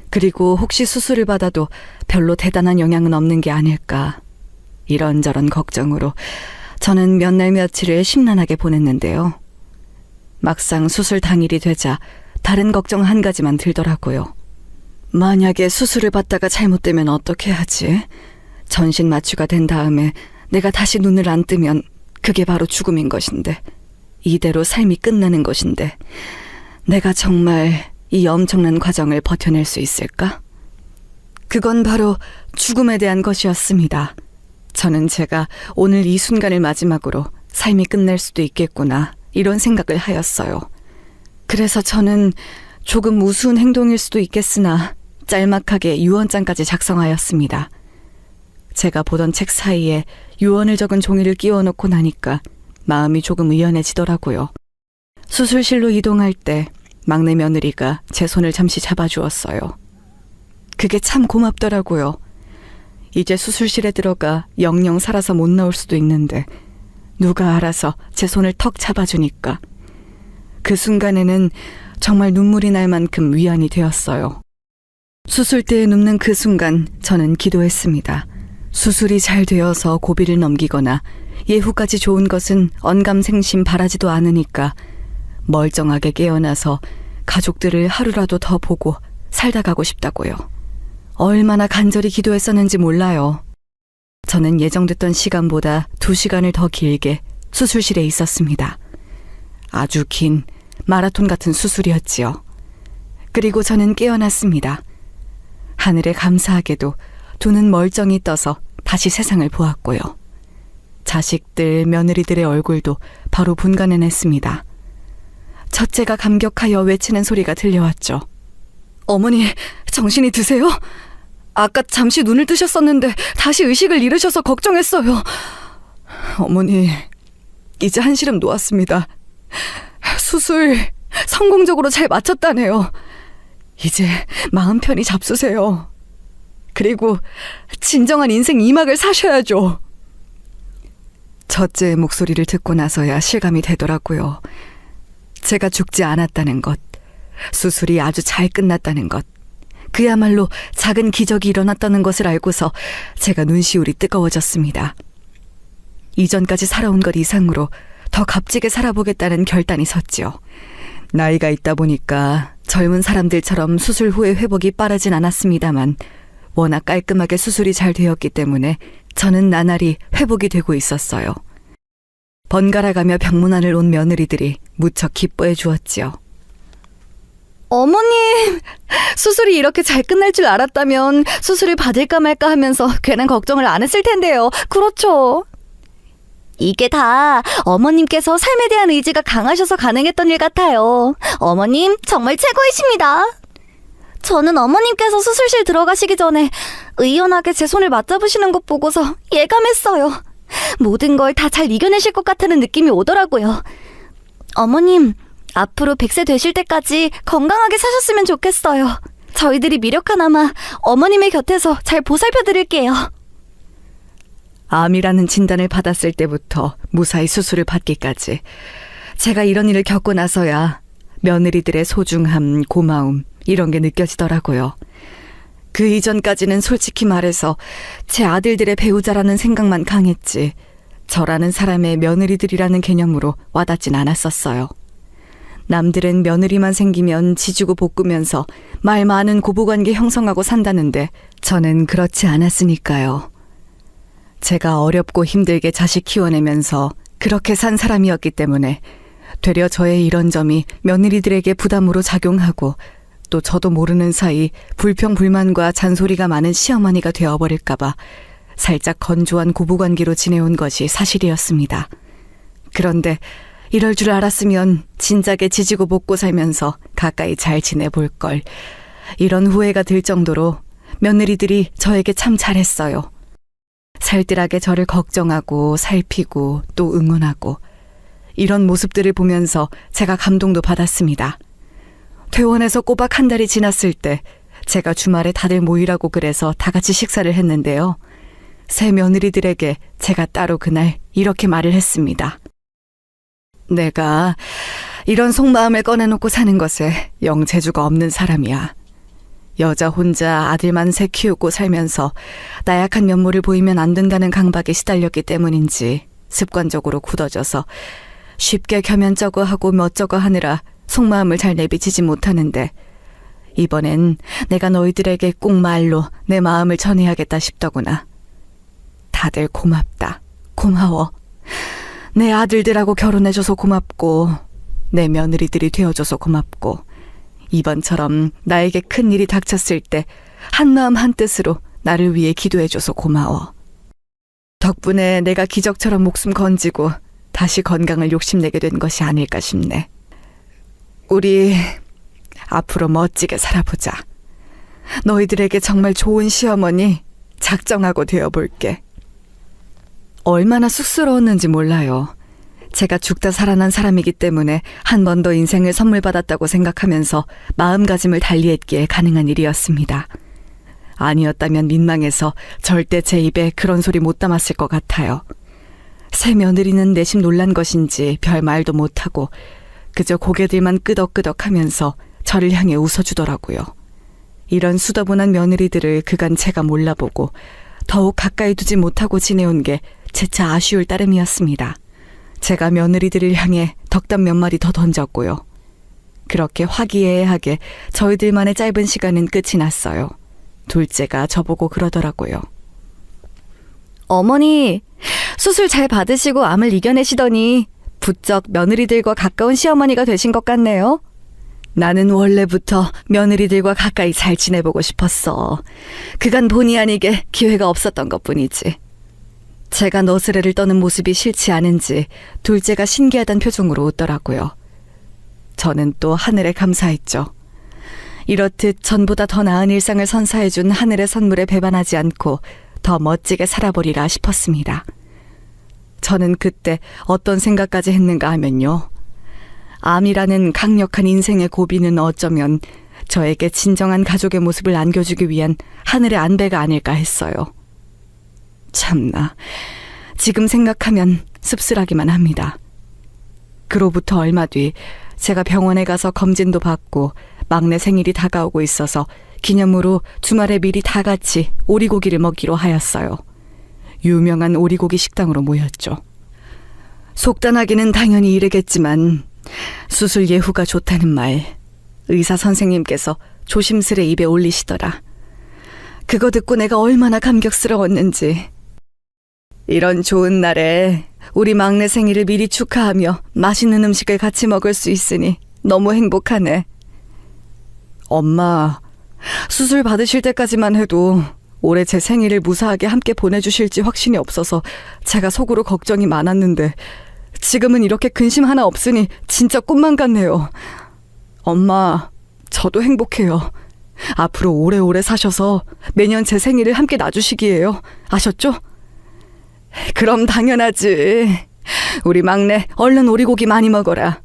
그리고 혹시 수술을 받아도 별로 대단한 영향은 없는 게 아닐까. 이런저런 걱정으로 저는 몇 날 며칠을 심란하게 보냈는데요. 막상 수술 당일이 되자 다른 걱정 한 가지만 들더라고요. 만약에 수술을 받다가 잘못되면 어떻게 하지? 전신 마취가 된 다음에 내가 다시 눈을 안 뜨면 그게 바로 죽음인 것인데, 이대로 삶이 끝나는 것인데, 내가 정말 이 엄청난 과정을 버텨낼 수 있을까? 그건 바로 죽음에 대한 것이었습니다. 저는 제가 오늘 이 순간을 마지막으로 삶이 끝날 수도 있겠구나, 이런 생각을 하였어요. 그래서 저는 조금 우스운 행동일 수도 있겠으나 짤막하게 유언장까지 작성하였습니다. 제가 보던 책 사이에 유언을 적은 종이를 끼워놓고 나니까 마음이 조금 의연해지더라고요. 수술실로 이동할 때 막내 며느리가 제 손을 잠시 잡아주었어요. 그게 참 고맙더라고요. 이제 수술실에 들어가 영영 살아서 못 나올 수도 있는데 누가 알아서 제 손을 턱 잡아주니까 그 순간에는 정말 눈물이 날 만큼 위안이 되었어요. 수술대에 눕는 그 순간 저는 기도했습니다. 수술이 잘 되어서 고비를 넘기거나 예후까지 좋은 것은 언감생심 바라지도 않으니까 멀쩡하게 깨어나서 가족들을 하루라도 더 보고 살다 가고 싶다고요. 얼마나 간절히 기도했었는지 몰라요. 저는 예정됐던 시간보다 2시간을 더 길게 수술실에 있었습니다. 아주 긴 마라톤 같은 수술이었지요. 그리고 저는 깨어났습니다. 하늘에 감사하게도 두 눈 멀쩡히 떠서 다시 세상을 보았고요. 자식들, 며느리들의 얼굴도 바로 분간해냈습니다. 첫째가 감격하여 외치는 소리가 들려왔죠. 어머니, 정신이 드세요? 아까 잠시 눈을 뜨셨었는데 다시 의식을 잃으셔서 걱정했어요. 어머니, 이제 한시름 놓았습니다. 수술 성공적으로 잘 마쳤다네요. 이제 마음 편히 잡수세요. 그리고 진정한 인생 2막을 사셔야죠. 첫째의 목소리를 듣고 나서야 실감이 되더라고요. 제가 죽지 않았다는 것, 수술이 아주 잘 끝났다는 것, 그야말로 작은 기적이 일어났다는 것을 알고서 제가 눈시울이 뜨거워졌습니다. 이전까지 살아온 것 이상으로 더 값지게 살아보겠다는 결단이 섰지요. 나이가 있다 보니까 젊은 사람들처럼 수술 후의 회복이 빠르진 않았습니다만 워낙 깔끔하게 수술이 잘 되었기 때문에 저는 나날이 회복이 되고 있었어요. 번갈아가며 병문안을 온 며느리들이 무척 기뻐해 주었지요. 어머님, 수술이 이렇게 잘 끝날 줄 알았다면 수술을 받을까 말까 하면서 괜한 걱정을 안 했을 텐데요. 그렇죠? 이게 다 어머님께서 삶에 대한 의지가 강하셔서 가능했던 일 같아요. 어머님, 정말 최고이십니다. 저는 어머님께서 수술실 들어가시기 전에 의연하게 제 손을 맞잡으시는 것 보고서 예감했어요. 모든 걸 다 잘 이겨내실 것 같다는 느낌이 오더라고요. 어머님, 앞으로 100세 되실 때까지 건강하게 사셨으면 좋겠어요. 저희들이 미력하나마 어머님의 곁에서 잘 보살펴 드릴게요. 암이라는 진단을 받았을 때부터 무사히 수술을 받기까지 제가 이런 일을 겪고 나서야 며느리들의 소중함, 고마움 이런 게 느껴지더라고요. 그 이전까지는 솔직히 말해서 제 아들들의 배우자라는 생각만 강했지 저라는 사람의 며느리들이라는 개념으로 와닿진 않았었어요. 남들은 며느리만 생기면 지지고 볶으면서 말 많은 고부관계 형성하고 산다는데 저는 그렇지 않았으니까요. 제가 어렵고 힘들게 자식 키워내면서 그렇게 산 사람이었기 때문에 되려 저의 이런 점이 며느리들에게 부담으로 작용하고 또 저도 모르는 사이 불평불만과 잔소리가 많은 시어머니가 되어버릴까봐 살짝 건조한 고부관계로 지내온 것이 사실이었습니다. 그런데 이럴 줄 알았으면 진작에 지지고 볶고 살면서 가까이 잘 지내볼 걸. 이런 후회가 들 정도로 며느리들이 저에게 참 잘했어요. 살뜰하게 저를 걱정하고 살피고 또 응원하고 이런 모습들을 보면서 제가 감동도 받았습니다. 퇴원해서 꼬박 한 달이 지났을 때 제가 주말에 다들 모이라고 그래서 다 같이 식사를 했는데요. 새 며느리들에게 제가 따로 그날 이렇게 말을 했습니다. 내가 이런 속마음을 꺼내놓고 사는 것에 영 재주가 없는 사람이야. 여자 혼자 아들만 셋 키우고 살면서 나약한 면모를 보이면 안 된다는 강박에 시달렸기 때문인지 습관적으로 굳어져서 쉽게 겸연쩍어하고 멋쩍어 하느라 속마음을 잘 내비치지 못하는데 이번엔 내가 너희들에게 꼭 말로 내 마음을 전해야겠다 싶더구나. 다들 고맙다. 고마워. 내 아들들하고 결혼해줘서 고맙고 내 며느리들이 되어줘서 고맙고 이번처럼 나에게 큰 일이 닥쳤을 때 한마음 한뜻으로 나를 위해 기도해줘서 고마워. 덕분에 내가 기적처럼 목숨 건지고 다시 건강을 욕심내게 된 것이 아닐까 싶네. 우리 앞으로 멋지게 살아보자. 너희들에게 정말 좋은 시어머니 작정하고 되어볼게. 얼마나 쑥스러웠는지 몰라요. 제가 죽다 살아난 사람이기 때문에 한 번 더 인생을 선물 받았다고 생각하면서 마음가짐을 달리했기에 가능한 일이었습니다. 아니었다면 민망해서 절대 제 입에 그런 소리 못 담았을 것 같아요. 새 며느리는 내심 놀란 것인지 별 말도 못하고 그저 고개들만 끄덕끄덕하면서 저를 향해 웃어주더라고요. 이런 수더분한 며느리들을 그간 제가 몰라보고 더욱 가까이 두지 못하고 지내온 게 재차 아쉬울 따름이었습니다. 제가 며느리들을 향해 덕담 몇 마디 더 던졌고요. 그렇게 화기애애하게 저희들만의 짧은 시간은 끝이 났어요. 둘째가 저보고 그러더라고요. 어머니, 수술 잘 받으시고 암을 이겨내시더니 부쩍 며느리들과 가까운 시어머니가 되신 것 같네요. 나는 원래부터 며느리들과 가까이 잘 지내보고 싶었어. 그간 본의 아니게 기회가 없었던 것뿐이지. 제가 너스레를 떠는 모습이 싫지 않은지 둘째가 신기하단 표정으로 웃더라고요. 저는 또 하늘에 감사했죠. 이렇듯 전보다 더 나은 일상을 선사해준 하늘의 선물에 배반하지 않고 더 멋지게 살아보리라 싶었습니다. 저는 그때 어떤 생각까지 했는가 하면요. 암이라는 강력한 인생의 고비는 어쩌면 저에게 진정한 가족의 모습을 안겨주기 위한 하늘의 안배가 아닐까 했어요. 참나, 지금 생각하면 씁쓸하기만 합니다. 그로부터 얼마 뒤 제가 병원에 가서 검진도 받고 막내 생일이 다가오고 있어서 기념으로 주말에 미리 다 같이 오리고기를 먹기로 하였어요. 유명한 오리고기 식당으로 모였죠. 속단하기는 당연히 이르겠지만 수술 예후가 좋다는 말 의사 선생님께서 조심스레 입에 올리시더라. 그거 듣고 내가 얼마나 감격스러웠는지. 이런 좋은 날에 우리 막내 생일을 미리 축하하며 맛있는 음식을 같이 먹을 수 있으니 너무 행복하네. 엄마, 수술 받으실 때까지만 해도 올해 제 생일을 무사하게 함께 보내주실지 확신이 없어서 제가 속으로 걱정이 많았는데 지금은 이렇게 근심 하나 없으니 진짜 꿈만 같네요. 엄마, 저도 행복해요. 앞으로 오래오래 사셔서 매년 제 생일을 함께 놔주시기예요. 아셨죠? 그럼 당연하지. 우리 막내 얼른 오리고기 많이 먹어라.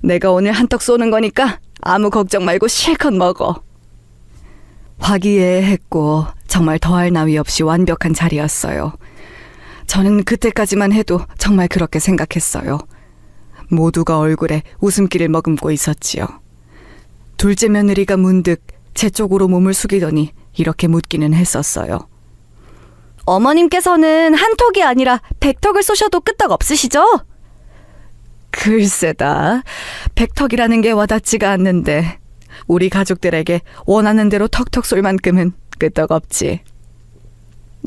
내가 오늘 한턱 쏘는 거니까 아무 걱정 말고 실컷 먹어. 화기애애했고 정말 더할 나위 없이 완벽한 자리였어요. 저는 그때까지만 해도 정말 그렇게 생각했어요. 모두가 얼굴에 웃음기를 머금고 있었지요. 둘째 며느리가 문득 제 쪽으로 몸을 숙이더니 이렇게 묻기는 했었어요. 어머님께서는 한턱이 아니라 100턱을 쏘셔도 끄떡 없으시죠? 글쎄다. 100턱이라는 게 와닿지가 않는데 우리 가족들에게 원하는 대로 턱턱 쏠 만큼은 끄떡 없지.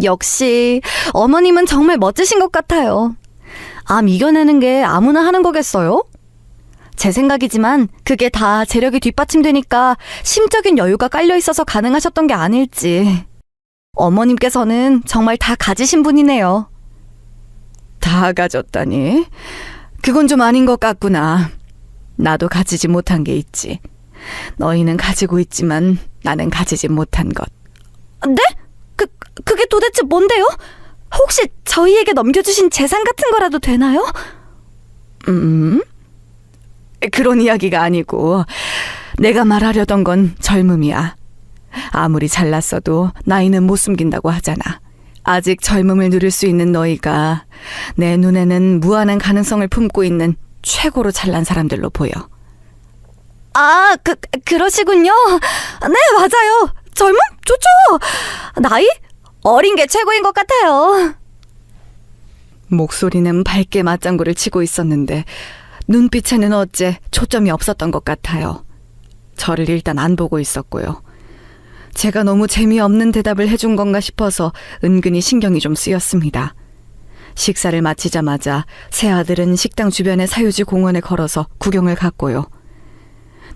역시 어머님은 정말 멋지신 것 같아요. 암 이겨내는 게 아무나 하는 거겠어요? 제 생각이지만 그게 다 재력이 뒷받침되니까 심적인 여유가 깔려 있어서 가능하셨던 게 아닐지. 어머님께서는 정말 다 가지신 분이네요. 다 가졌다니? 그건 좀 아닌 것 같구나. 나도 가지지 못한 게 있지. 너희는 가지고 있지만 나는 가지지 못한 것. 네? 그게 도대체 뭔데요? 혹시 저희에게 넘겨주신 재산 같은 거라도 되나요? 그런 이야기가 아니고 내가 말하려던 건 젊음이야. 아무리 잘났어도 나이는 못 숨긴다고 하잖아. 아직 젊음을 누릴 수 있는 너희가 내 눈에는 무한한 가능성을 품고 있는 최고로 잘난 사람들로 보여. 아, 그러시군요. 네, 맞아요. 젊음? 좋죠. 나이? 어린 게 최고인 것 같아요. 목소리는 밝게 맞장구를 치고 있었는데 눈빛에는 어째 초점이 없었던 것 같아요. 저를 일단 안 보고 있었고요. 제가 너무 재미없는 대답을 해준 건가 싶어서 은근히 신경이 좀 쓰였습니다. 식사를 마치자마자 새 아들은 식당 주변의 사유지 공원에 걸어서 구경을 갔고요.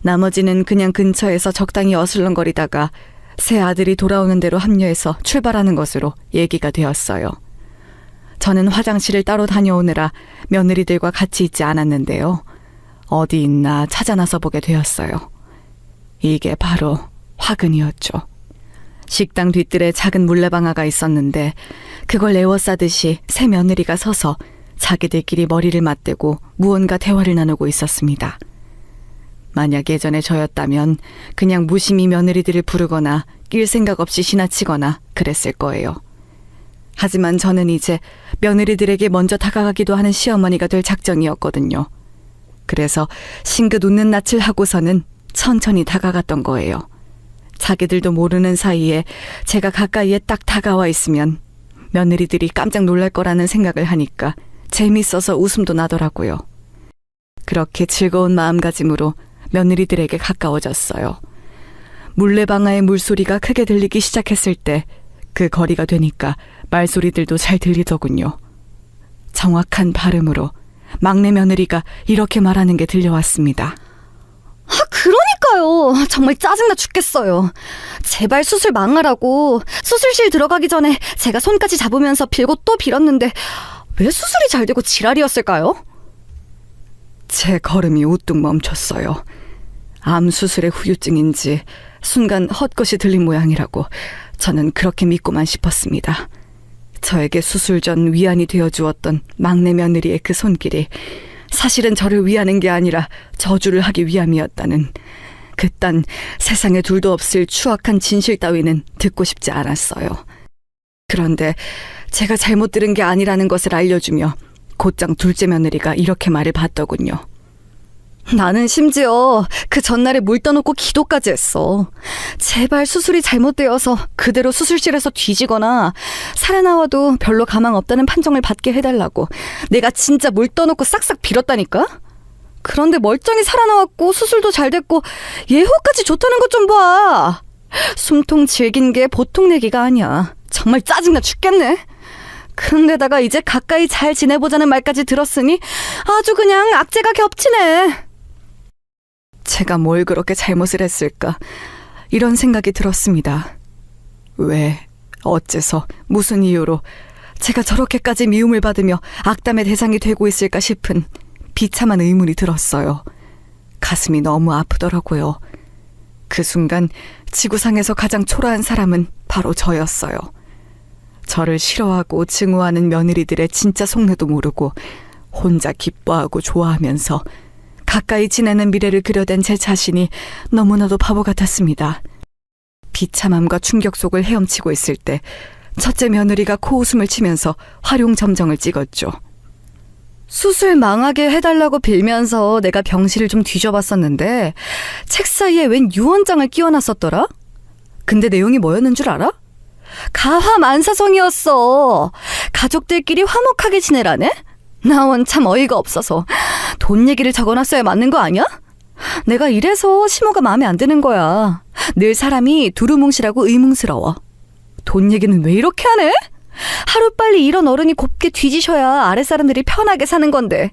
나머지는 그냥 근처에서 적당히 어슬렁거리다가 새 아들이 돌아오는 대로 합류해서 출발하는 것으로 얘기가 되었어요. 저는 화장실을 따로 다녀오느라 며느리들과 같이 있지 않았는데요. 어디 있나 찾아 나서 보게 되었어요. 이게 바로 화근이었죠. 식당 뒤뜰에 작은 물레방아가 있었는데 그걸 에워싸듯이 새 며느리가 서서 자기들끼리 머리를 맞대고 무언가 대화를 나누고 있었습니다. 만약 예전에 저였다면 그냥 무심히 며느리들을 부르거나 낄 생각 없이 지나치거나 그랬을 거예요. 하지만 저는 이제 며느리들에게 먼저 다가가기도 하는 시어머니가 될 작정이었거든요. 그래서 싱긋 웃는 낯을 하고서는 천천히 다가갔던 거예요. 자기들도 모르는 사이에 제가 가까이에 딱 다가와 있으면 며느리들이 깜짝 놀랄 거라는 생각을 하니까 재밌어서 웃음도 나더라고요. 그렇게 즐거운 마음가짐으로 며느리들에게 가까워졌어요. 물레방아의 물소리가 크게 들리기 시작했을 때 그 거리가 되니까 말소리들도 잘 들리더군요. 정확한 발음으로 막내 며느리가 이렇게 말하는 게 들려왔습니다. 그러니까요. 정말 짜증나 죽겠어요. 제발 수술 망하라고. 수술실 들어가기 전에 제가 손까지 잡으면서 빌고 또 빌었는데 왜 수술이 잘 되고 지랄이었을까요? 제 걸음이 우뚝 멈췄어요. 암 수술의 후유증인지 순간 헛것이 들린 모양이라고 저는 그렇게 믿고만 싶었습니다. 저에게 수술 전 위안이 되어주었던 막내 며느리의 그 손길이 사실은 저를 위하는 게 아니라 저주를 하기 위함이었다는 그딴 세상에 둘도 없을 추악한 진실 따위는 듣고 싶지 않았어요. 그런데 제가 잘못 들은 게 아니라는 것을 알려주며 곧장 둘째 며느리가 이렇게 말을 받더군요. 나는 심지어 그 전날에 물 떠놓고 기도까지 했어. 제발 수술이 잘못되어서 그대로 수술실에서 뒤지거나 살아나와도 별로 가망 없다는 판정을 받게 해달라고 내가 진짜 물 떠놓고 싹싹 빌었다니까? 그런데 멀쩡히 살아나왔고 수술도 잘 됐고 예후까지 좋다는 것 좀 봐. 숨통 질긴 게 보통 내기가 아니야. 정말 짜증나 죽겠네. 그런데다가 이제 가까이 잘 지내보자는 말까지 들었으니 아주 그냥 악재가 겹치네. 제가 뭘 그렇게 잘못을 했을까? 이런 생각이 들었습니다. 왜, 어째서, 무슨 이유로 제가 저렇게까지 미움을 받으며 악담의 대상이 되고 있을까 싶은 비참한 의문이 들었어요. 가슴이 너무 아프더라고요. 그 순간 지구상에서 가장 초라한 사람은 바로 저였어요. 저를 싫어하고 증오하는 며느리들의 진짜 속내도 모르고 혼자 기뻐하고 좋아하면서 가까이 지내는 미래를 그려댄 제 자신이 너무나도 바보 같았습니다. 비참함과 충격 속을 헤엄치고 있을 때 첫째 며느리가 코웃음을 치면서 활용점정을 찍었죠. 수술 망하게 해달라고 빌면서 내가 병실을 좀 뒤져봤었는데 책 사이에 웬 유언장을 끼워놨었더라? 근데 내용이 뭐였는 줄 알아? 가화만사성이었어. 가족들끼리 화목하게 지내라네? 나 원 참 어이가 없어서 돈 얘기를 적어놨어야 맞는 거 아니야? 내가 이래서 시모가 마음에 안 드는 거야. 늘 사람이 두루뭉실하고 의문스러워. 돈 얘기는 왜 이렇게 하네? 하루빨리 이런 어른이 곱게 뒤지셔야 아랫사람들이 편하게 사는 건데.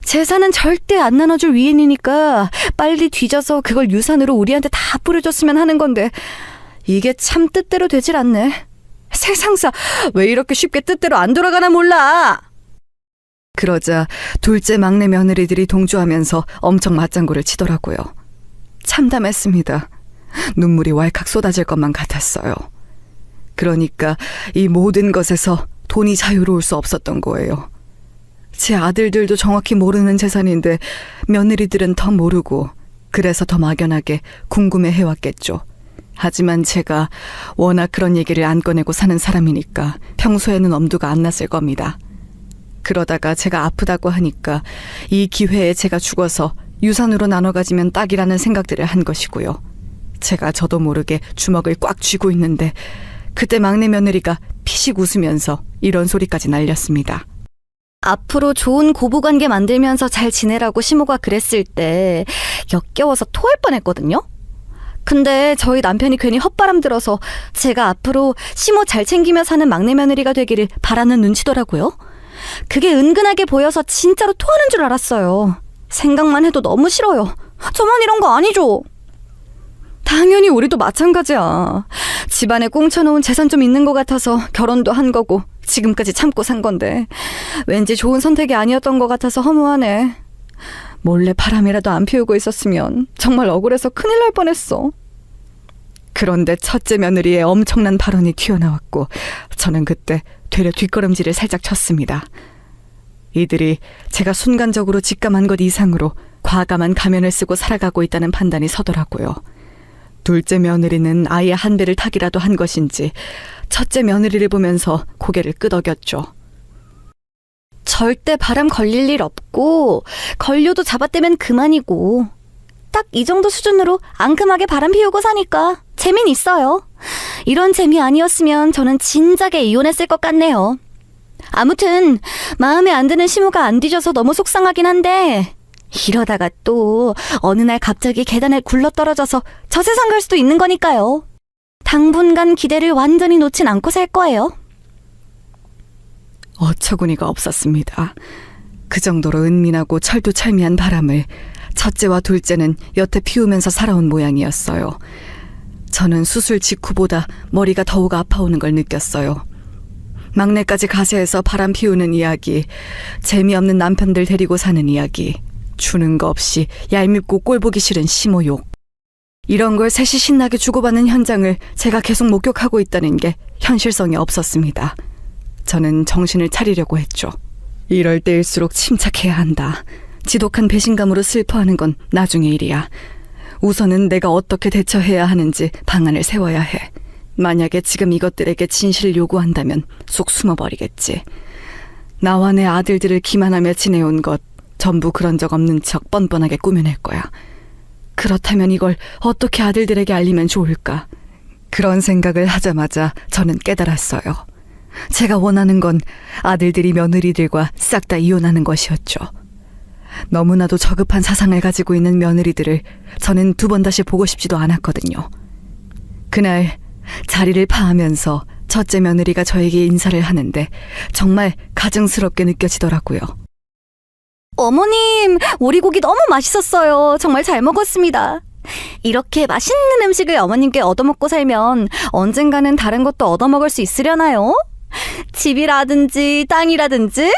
재산은 절대 안 나눠줄 위인이니까 빨리 뒤져서 그걸 유산으로 우리한테 다 뿌려줬으면 하는 건데 이게 참 뜻대로 되질 않네. 세상사 왜 이렇게 쉽게 뜻대로 안 돌아가나 몰라. 그러자 둘째 막내 며느리들이 동조하면서 엄청 맞장구를 치더라고요. 참담했습니다. 눈물이 왈칵 쏟아질 것만 같았어요. 그러니까 이 모든 것에서 돈이 자유로울 수 없었던 거예요. 제 아들들도 정확히 모르는 재산인데 며느리들은 더 모르고 그래서 더 막연하게 궁금해해왔겠죠. 하지만 제가 워낙 그런 얘기를 안 꺼내고 사는 사람이니까 평소에는 엄두가 안 났을 겁니다. 그러다가 제가 아프다고 하니까 이 기회에 제가 죽어서 유산으로 나눠 가지면 딱이라는 생각들을 한 것이고요. 제가 저도 모르게 주먹을 꽉 쥐고 있는데 그때 막내 며느리가 피식 웃으면서 이런 소리까지 날렸습니다. 앞으로 좋은 고부관계 만들면서 잘 지내라고 시모가 그랬을 때 역겨워서 토할 뻔했거든요. 근데 저희 남편이 괜히 헛바람 들어서 제가 앞으로 시모 잘 챙기며 사는 막내 며느리가 되기를 바라는 눈치더라고요. 그게 은근하게 보여서 진짜로 토하는 줄 알았어요. 생각만 해도 너무 싫어요. 저만 이런 거 아니죠. 당연히 우리도 마찬가지야. 집안에 꽁쳐놓은 재산 좀 있는 것 같아서 결혼도 한 거고 지금까지 참고 산 건데 왠지 좋은 선택이 아니었던 것 같아서 허무하네. 몰래 바람이라도 안 피우고 있었으면 정말 억울해서 큰일 날 뻔했어. 그런데 첫째 며느리의 엄청난 발언이 튀어나왔고 저는 그때 되려 뒷걸음질을 살짝 쳤습니다. 이들이 제가 순간적으로 직감한 것 이상으로 과감한 가면을 쓰고 살아가고 있다는 판단이 서더라고요. 둘째 며느리는 아예 한 배를 타기라도 한 것인지 첫째 며느리를 보면서 고개를 끄덕였죠. 절대 바람 걸릴 일 없고 걸려도 잡아떼면 그만이고 딱 이 정도 수준으로 앙큼하게 바람 피우고 사니까 재민 있어요. 이런 재미 아니었으면 저는 진작에 이혼했을 것 같네요. 아무튼 마음에 안 드는 시무가 안 뒤져서 너무 속상하긴 한데 이러다가 또 어느 날 갑자기 계단에 굴러떨어져서 저 세상 갈 수도 있는 거니까요. 당분간 기대를 완전히 놓진 않고 살 거예요. 어처구니가 없었습니다. 그 정도로 은밀하고 철두철미한 바람을 첫째와 둘째는 여태 피우면서 살아온 모양이었어요. 저는 수술 직후보다 머리가 더욱 아파오는 걸 느꼈어요. 막내까지 가세해서 바람 피우는 이야기, 재미없는 남편들 데리고 사는 이야기, 주는 거 없이 얄밉고 꼴보기 싫은 시모욕. 이런 걸 셋이 신나게 주고받는 현장을 제가 계속 목격하고 있다는 게 현실성이 없었습니다. 저는 정신을 차리려고 했죠. 이럴 때일수록 침착해야 한다. 지독한 배신감으로 슬퍼하는 건 나중의 일이야. 우선은 내가 어떻게 대처해야 하는지 방안을 세워야 해. 만약에 지금 이것들에게 진실을 요구한다면 쏙 숨어버리겠지. 나와 내 아들들을 기만하며 지내온 것 전부 그런 적 없는 척 뻔뻔하게 꾸며낼 거야. 그렇다면 이걸 어떻게 아들들에게 알리면 좋을까? 그런 생각을 하자마자 저는 깨달았어요. 제가 원하는 건 아들들이 며느리들과 싹 다 이혼하는 것이었죠. 너무나도 저급한 사상을 가지고 있는 며느리들을 저는 두 번 다시 보고 싶지도 않았거든요. 그날 자리를 파하면서 첫째 며느리가 저에게 인사를 하는데 정말 가증스럽게 느껴지더라고요. 어머님, 오리고기 너무 맛있었어요. 정말 잘 먹었습니다. 이렇게 맛있는 음식을 어머님께 얻어먹고 살면 언젠가는 다른 것도 얻어먹을 수 있으려나요? 집이라든지 땅이라든지?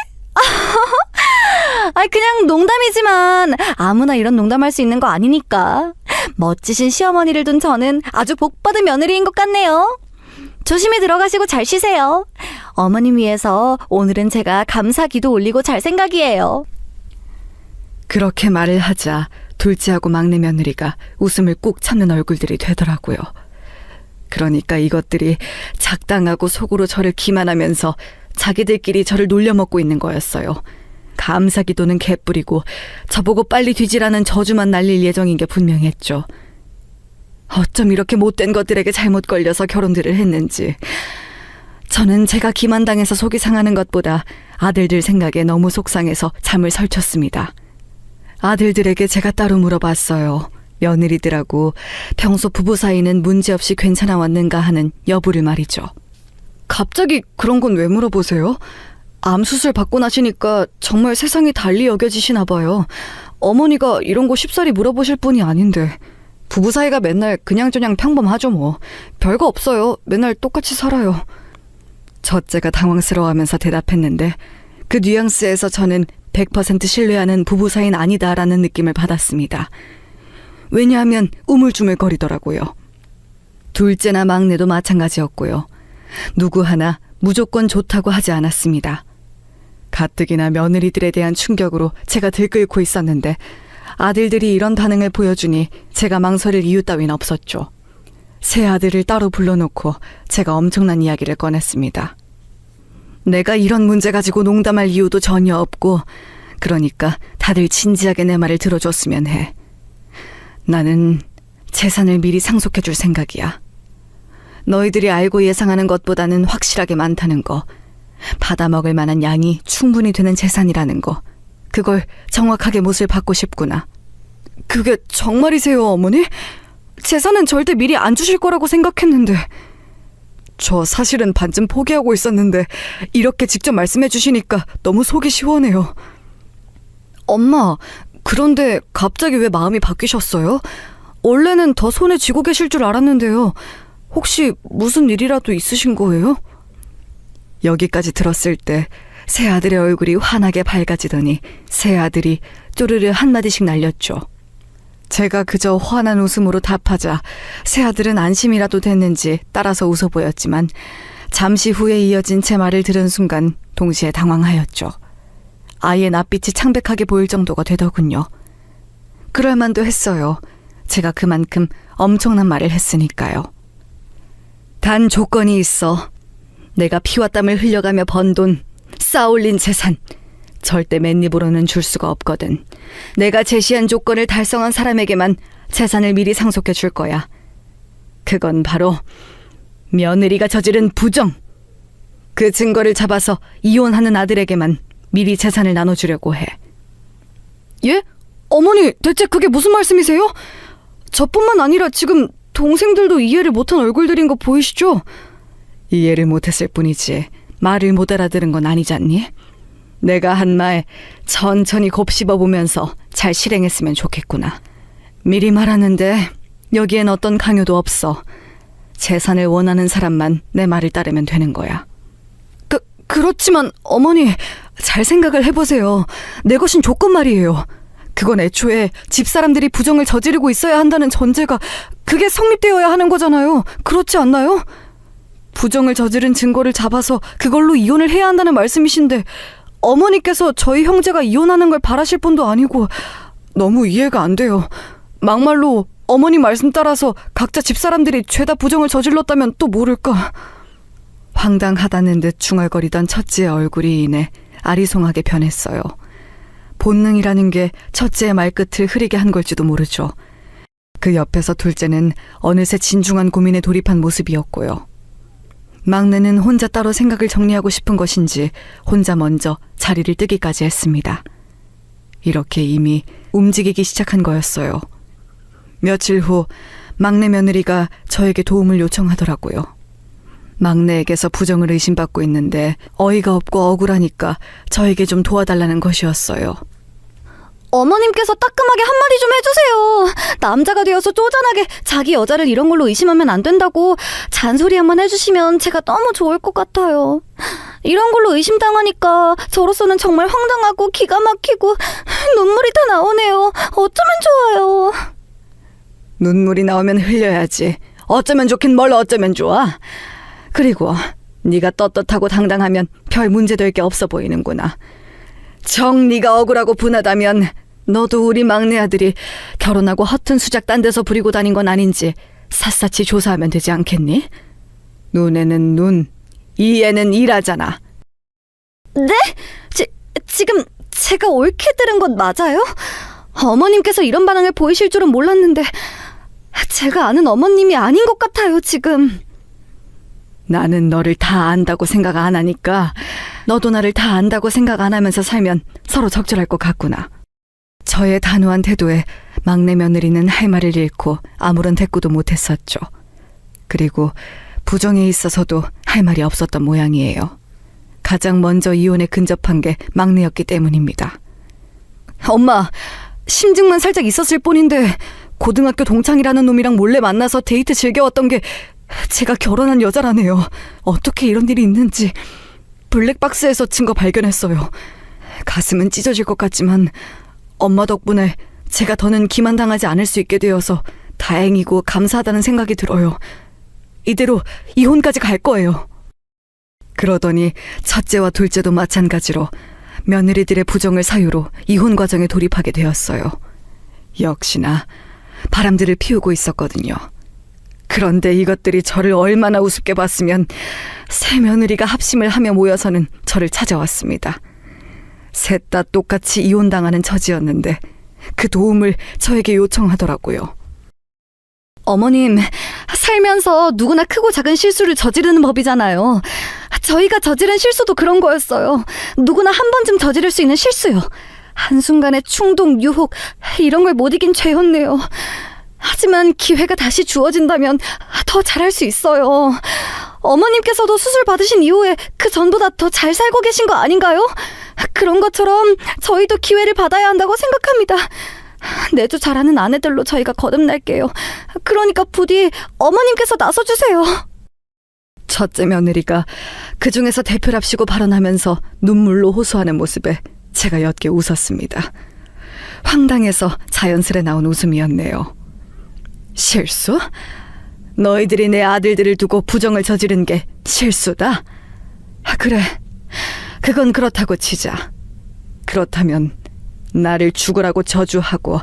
그냥 농담이지만 아무나 이런 농담할 수 있는 거 아니니까. 멋지신 시어머니를 둔 저는 아주 복받은 며느리인 것 같네요. 조심히 들어가시고 잘 쉬세요. 어머님 위해서 오늘은 제가 감사기도 올리고 잘 생각이에요. 그렇게 말을 하자 둘째하고 막내 며느리가 웃음을 꾹 참는 얼굴들이 되더라고요. 그러니까 이것들이 작당하고 속으로 저를 기만하면서 자기들끼리 저를 놀려먹고 있는 거였어요. 감사기도는 개뿔이고 저보고 빨리 뒤지라는 저주만 날릴 예정인 게 분명했죠. 어쩜 이렇게 못된 것들에게 잘못 걸려서 결혼들을 했는지. 저는 제가 기만당해서 속이 상하는 것보다 아들들 생각에 너무 속상해서 잠을 설쳤습니다. 아들들에게 제가 따로 물어봤어요. 며느리들하고 평소 부부 사이는 문제없이 괜찮아 왔는가 하는 여부를 말이죠. 갑자기 그런 건 왜 물어보세요? 암 수술 받고 나시니까 정말 세상이 달리 여겨지시나 봐요. 어머니가 이런 거 쉽사리 물어보실 분이 아닌데. 부부 사이가 맨날 그냥저냥 평범하죠 뭐. 별거 없어요. 맨날 똑같이 살아요. 첫째가 당황스러워하면서 대답했는데 그 뉘앙스에서 저는 100% 신뢰하는 부부 사이는 아니다라는 느낌을 받았습니다. 왜냐하면 우물쭈물거리더라고요. 둘째나 막내도 마찬가지였고요. 누구 하나 무조건 좋다고 하지 않았습니다. 가뜩이나 며느리들에 대한 충격으로 제가 들끓고 있었는데 아들들이 이런 반응을 보여주니 제가 망설일 이유 따윈 없었죠. 세 아들을 따로 불러놓고 제가 엄청난 이야기를 꺼냈습니다. 내가 이런 문제 가지고 농담할 이유도 전혀 없고 그러니까 다들 진지하게 내 말을 들어줬으면 해. 나는 재산을 미리 상속해줄 생각이야. 너희들이 알고 예상하는 것보다는 확실하게 많다는 거, 받아먹을 만한 양이 충분히 되는 재산이라는 거, 그걸 정확하게 못을 받고 싶구나. 그게 정말이세요, 어머니? 재산은 절대 미리 안 주실 거라고 생각했는데. 저 사실은 반쯤 포기하고 있었는데 이렇게 직접 말씀해 주시니까 너무 속이 시원해요. 엄마, 그런데 갑자기 왜 마음이 바뀌셨어요? 원래는 더 손에 쥐고 계실 줄 알았는데요. 혹시 무슨 일이라도 있으신 거예요? 여기까지 들었을 때 새 아들의 얼굴이 환하게 밝아지더니 새 아들이 쪼르르 한마디씩 날렸죠. 제가 그저 환한 웃음으로 답하자 새 아들은 안심이라도 됐는지 따라서 웃어 보였지만 잠시 후에 이어진 제 말을 들은 순간 동시에 당황하였죠. 아이의 낯빛이 창백하게 보일 정도가 되더군요. 그럴만도 했어요. 제가 그만큼 엄청난 말을 했으니까요. 단 조건이 있어. 내가 피와 땀을 흘려가며 번 돈, 쌓아올린 재산, 절대 맨입으로는 줄 수가 없거든. 내가 제시한 조건을 달성한 사람에게만 재산을 미리 상속해 줄 거야. 그건 바로 며느리가 저지른 부정. 그 증거를 잡아서 이혼하는 아들에게만 미리 재산을 나눠주려고 해. 예? 어머니, 대체 그게 무슨 말씀이세요? 저뿐만 아니라 지금 동생들도 이해를 못한 얼굴들인 거 보이시죠? 이해를 못했을 뿐이지 말을 못 알아들은 건 아니잖니? 내가 한 말 천천히 곱씹어보면서 잘 실행했으면 좋겠구나. 미리 말하는데 여기엔 어떤 강요도 없어. 재산을 원하는 사람만 내 말을 따르면 되는 거야. 그렇지만 어머니, 잘 생각을 해보세요. 내 것인 조건 말이에요. 그건 애초에 집사람들이 부정을 저지르고 있어야 한다는 전제가 그게 성립되어야 하는 거잖아요. 그렇지 않나요? 부정을 저지른 증거를 잡아서 그걸로 이혼을 해야 한다는 말씀이신데 어머니께서 저희 형제가 이혼하는 걸 바라실 분도 아니고 너무 이해가 안 돼요. 막말로 어머니 말씀 따라서 각자 집사람들이 죄다 부정을 저질렀다면 또 모를까. 황당하다는 듯 중얼거리던 첫째의 얼굴이 이내 아리송하게 변했어요. 본능이라는 게 첫째의 말끝을 흐리게 한 걸지도 모르죠. 그 옆에서 둘째는 어느새 진중한 고민에 돌입한 모습이었고요. 막내는 혼자 따로 생각을 정리하고 싶은 것인지 혼자 먼저 자리를 뜨기까지 했습니다. 이렇게 이미 움직이기 시작한 거였어요. 며칠 후 막내 며느리가 저에게 도움을 요청하더라고요. 막내에게서 부정을 의심받고 있는데 어이가 없고 억울하니까 저에게 좀 도와달라는 것이었어요. 어머님께서 따끔하게 한마디 좀 해주세요. 남자가 되어서 쪼잔하게 자기 여자를 이런 걸로 의심하면 안 된다고 잔소리 한번 해주시면 제가 너무 좋을 것 같아요. 이런 걸로 의심당하니까 저로서는 정말 황당하고 기가 막히고 눈물이 다 나오네요. 어쩌면 좋아요. 눈물이 나오면 흘려야지. 어쩌면 좋긴 뭘 어쩌면 좋아. 그리고 네가 떳떳하고 당당하면 별 문제될 게 없어 보이는구나. 정 네가 억울하고 분하다면 너도 우리 막내 아들이 결혼하고 허튼 수작 딴 데서 부리고 다닌 건 아닌지 샅샅이 조사하면 되지 않겠니? 눈에는 눈, 이에는 이라잖아. 네? 지금 제가 옳게 들은 것 맞아요? 어머님께서 이런 반응을 보이실 줄은 몰랐는데 제가 아는 어머님이 아닌 것 같아요, 지금. 나는 너를 다 안다고 생각 안 하니까 너도 나를 다 안다고 생각 안 하면서 살면 서로 적절할 것 같구나. 저의 단호한 태도에 막내 며느리는 할 말을 잃고 아무런 대꾸도 못했었죠. 그리고 부정에 있어서도 할 말이 없었던 모양이에요. 가장 먼저 이혼에 근접한 게 막내였기 때문입니다. 엄마, 심증만 살짝 있었을 뿐인데 고등학교 동창이라는 놈이랑 몰래 만나서 데이트 즐겨왔던 게 제가 결혼한 여자라네요. 어떻게 이런 일이 있는지. 블랙박스에서 증거 발견했어요. 가슴은 찢어질 것 같지만 엄마 덕분에 제가 더는 기만당하지 않을 수 있게 되어서 다행이고 감사하다는 생각이 들어요. 이대로 이혼까지 갈 거예요. 그러더니 첫째와 둘째도 마찬가지로 며느리들의 부정을 사유로 이혼 과정에 돌입하게 되었어요. 역시나 바람들을 피우고 있었거든요. 그런데 이것들이 저를 얼마나 우습게 봤으면 새 며느리가 합심을 하며 모여서는 저를 찾아왔습니다. 셋 다 똑같이 이혼당하는 처지였는데 그 도움을 저에게 요청하더라고요. 어머님, 살면서 누구나 크고 작은 실수를 저지르는 법이잖아요. 저희가 저지른 실수도 그런 거였어요. 누구나 한 번쯤 저지를 수 있는 실수요. 한순간의 충동, 유혹, 이런 걸 못 이긴 죄였네요. 하지만 기회가 다시 주어진다면 더 잘할 수 있어요. 어머님께서도 수술 받으신 이후에 그 전보다 더 잘 살고 계신 거 아닌가요? 그런 것처럼 저희도 기회를 받아야 한다고 생각합니다. 내조 잘하는 아내들로 저희가 거듭날게요. 그러니까 부디 어머님께서 나서주세요. 첫째 며느리가 그 중에서 대표랍시고 발언하면서 눈물로 호소하는 모습에 제가 옅게 웃었습니다. 황당해서 자연스레 나온 웃음이었네요. 실수? 너희들이 내 아들들을 두고 부정을 저지른 게 실수다? 그래, 그건 그렇다고 치자. 그렇다면 나를 죽으라고 저주하고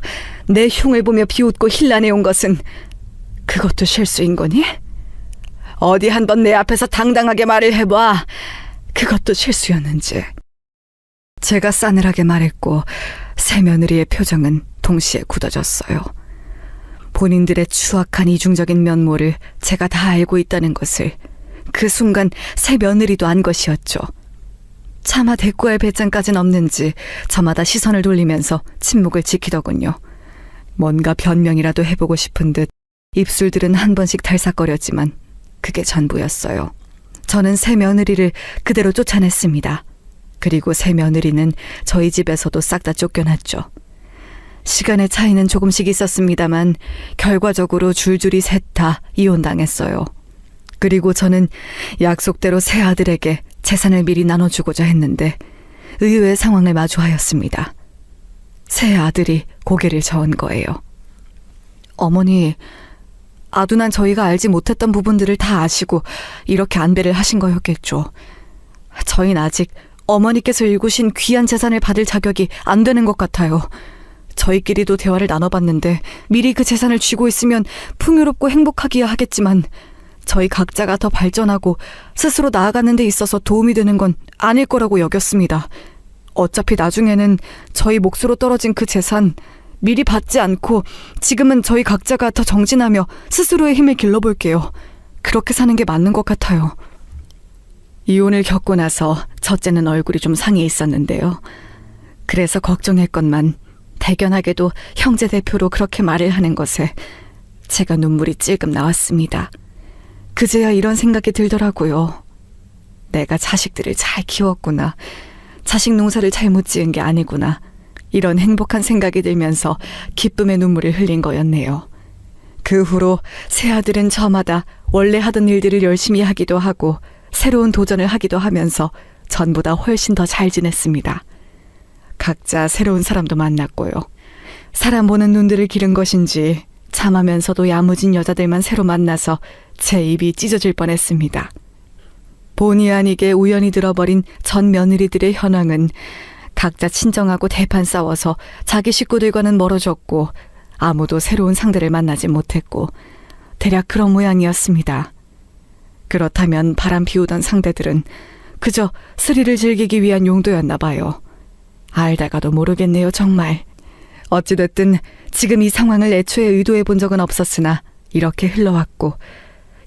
내 흉을 보며 비웃고 힐난해온 것은 그것도 실수인 거니? 어디 한번 내 앞에서 당당하게 말을 해봐. 그것도 실수였는지. 제가 싸늘하게 말했고 새 며느리의 표정은 동시에 굳어졌어요. 본인들의 추악한 이중적인 면모를 제가 다 알고 있다는 것을 그 순간 새 며느리도 안 것이었죠. 차마 대꾸할 배짱까진 없는지 저마다 시선을 돌리면서 침묵을 지키더군요. 뭔가 변명이라도 해보고 싶은 듯 입술들은 한 번씩 달싹거렸지만 그게 전부였어요. 저는 새 며느리를 그대로 쫓아냈습니다. 그리고 새 며느리는 저희 집에서도 싹 다 쫓겨났죠. 시간의 차이는 조금씩 있었습니다만 결과적으로 줄줄이 셋 다 이혼당했어요. 그리고 저는 약속대로 새 아들에게 재산을 미리 나눠주고자 했는데 의외의 상황을 마주하였습니다. 새 아들이 고개를 저은 거예요. 어머니, 아둔한 저희가 알지 못했던 부분들을 다 아시고 이렇게 안배를 하신 거였겠죠. 저희는 아직 어머니께서 일구신 귀한 재산을 받을 자격이 안 되는 것 같아요. 저희끼리도 대화를 나눠봤는데 미리 그 재산을 쥐고 있으면 풍요롭고 행복하기야 하겠지만 저희 각자가 더 발전하고 스스로 나아가는 데 있어서 도움이 되는 건 아닐 거라고 여겼습니다. 어차피 나중에는 저희 몫으로 떨어진 그 재산 미리 받지 않고 지금은 저희 각자가 더 정진하며 스스로의 힘을 길러볼게요. 그렇게 사는 게 맞는 것 같아요. 이혼을 겪고 나서 첫째는 얼굴이 좀 상해 있었는데요. 그래서 걱정했건만 대견하게도 형제 대표로 그렇게 말을 하는 것에 제가 눈물이 찔끔 나왔습니다. 그제야 이런 생각이 들더라고요. 내가 자식들을 잘 키웠구나. 자식 농사를 잘못 지은 게 아니구나. 이런 행복한 생각이 들면서 기쁨의 눈물을 흘린 거였네요. 그 후로 새 아들은 저마다 원래 하던 일들을 열심히 하기도 하고 새로운 도전을 하기도 하면서 전보다 훨씬 더 잘 지냈습니다. 각자 새로운 사람도 만났고요. 사람 보는 눈들을 기른 것인지 참하면서도 야무진 여자들만 새로 만나서 제 입이 찢어질 뻔했습니다. 본의 아니게 우연히 들어버린 전 며느리들의 현황은 각자 친정하고 대판 싸워서 자기 식구들과는 멀어졌고 아무도 새로운 상대를 만나지 못했고 대략 그런 모양이었습니다. 그렇다면 바람 피우던 상대들은 그저 스릴을 즐기기 위한 용도였나 봐요. 알다가도 모르겠네요, 정말. 어찌됐든 지금 이 상황을 애초에 의도해 본 적은 없었으나 이렇게 흘러왔고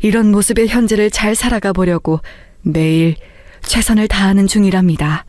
이런 모습의 현재를 잘 살아가 보려고 매일 최선을 다하는 중이랍니다.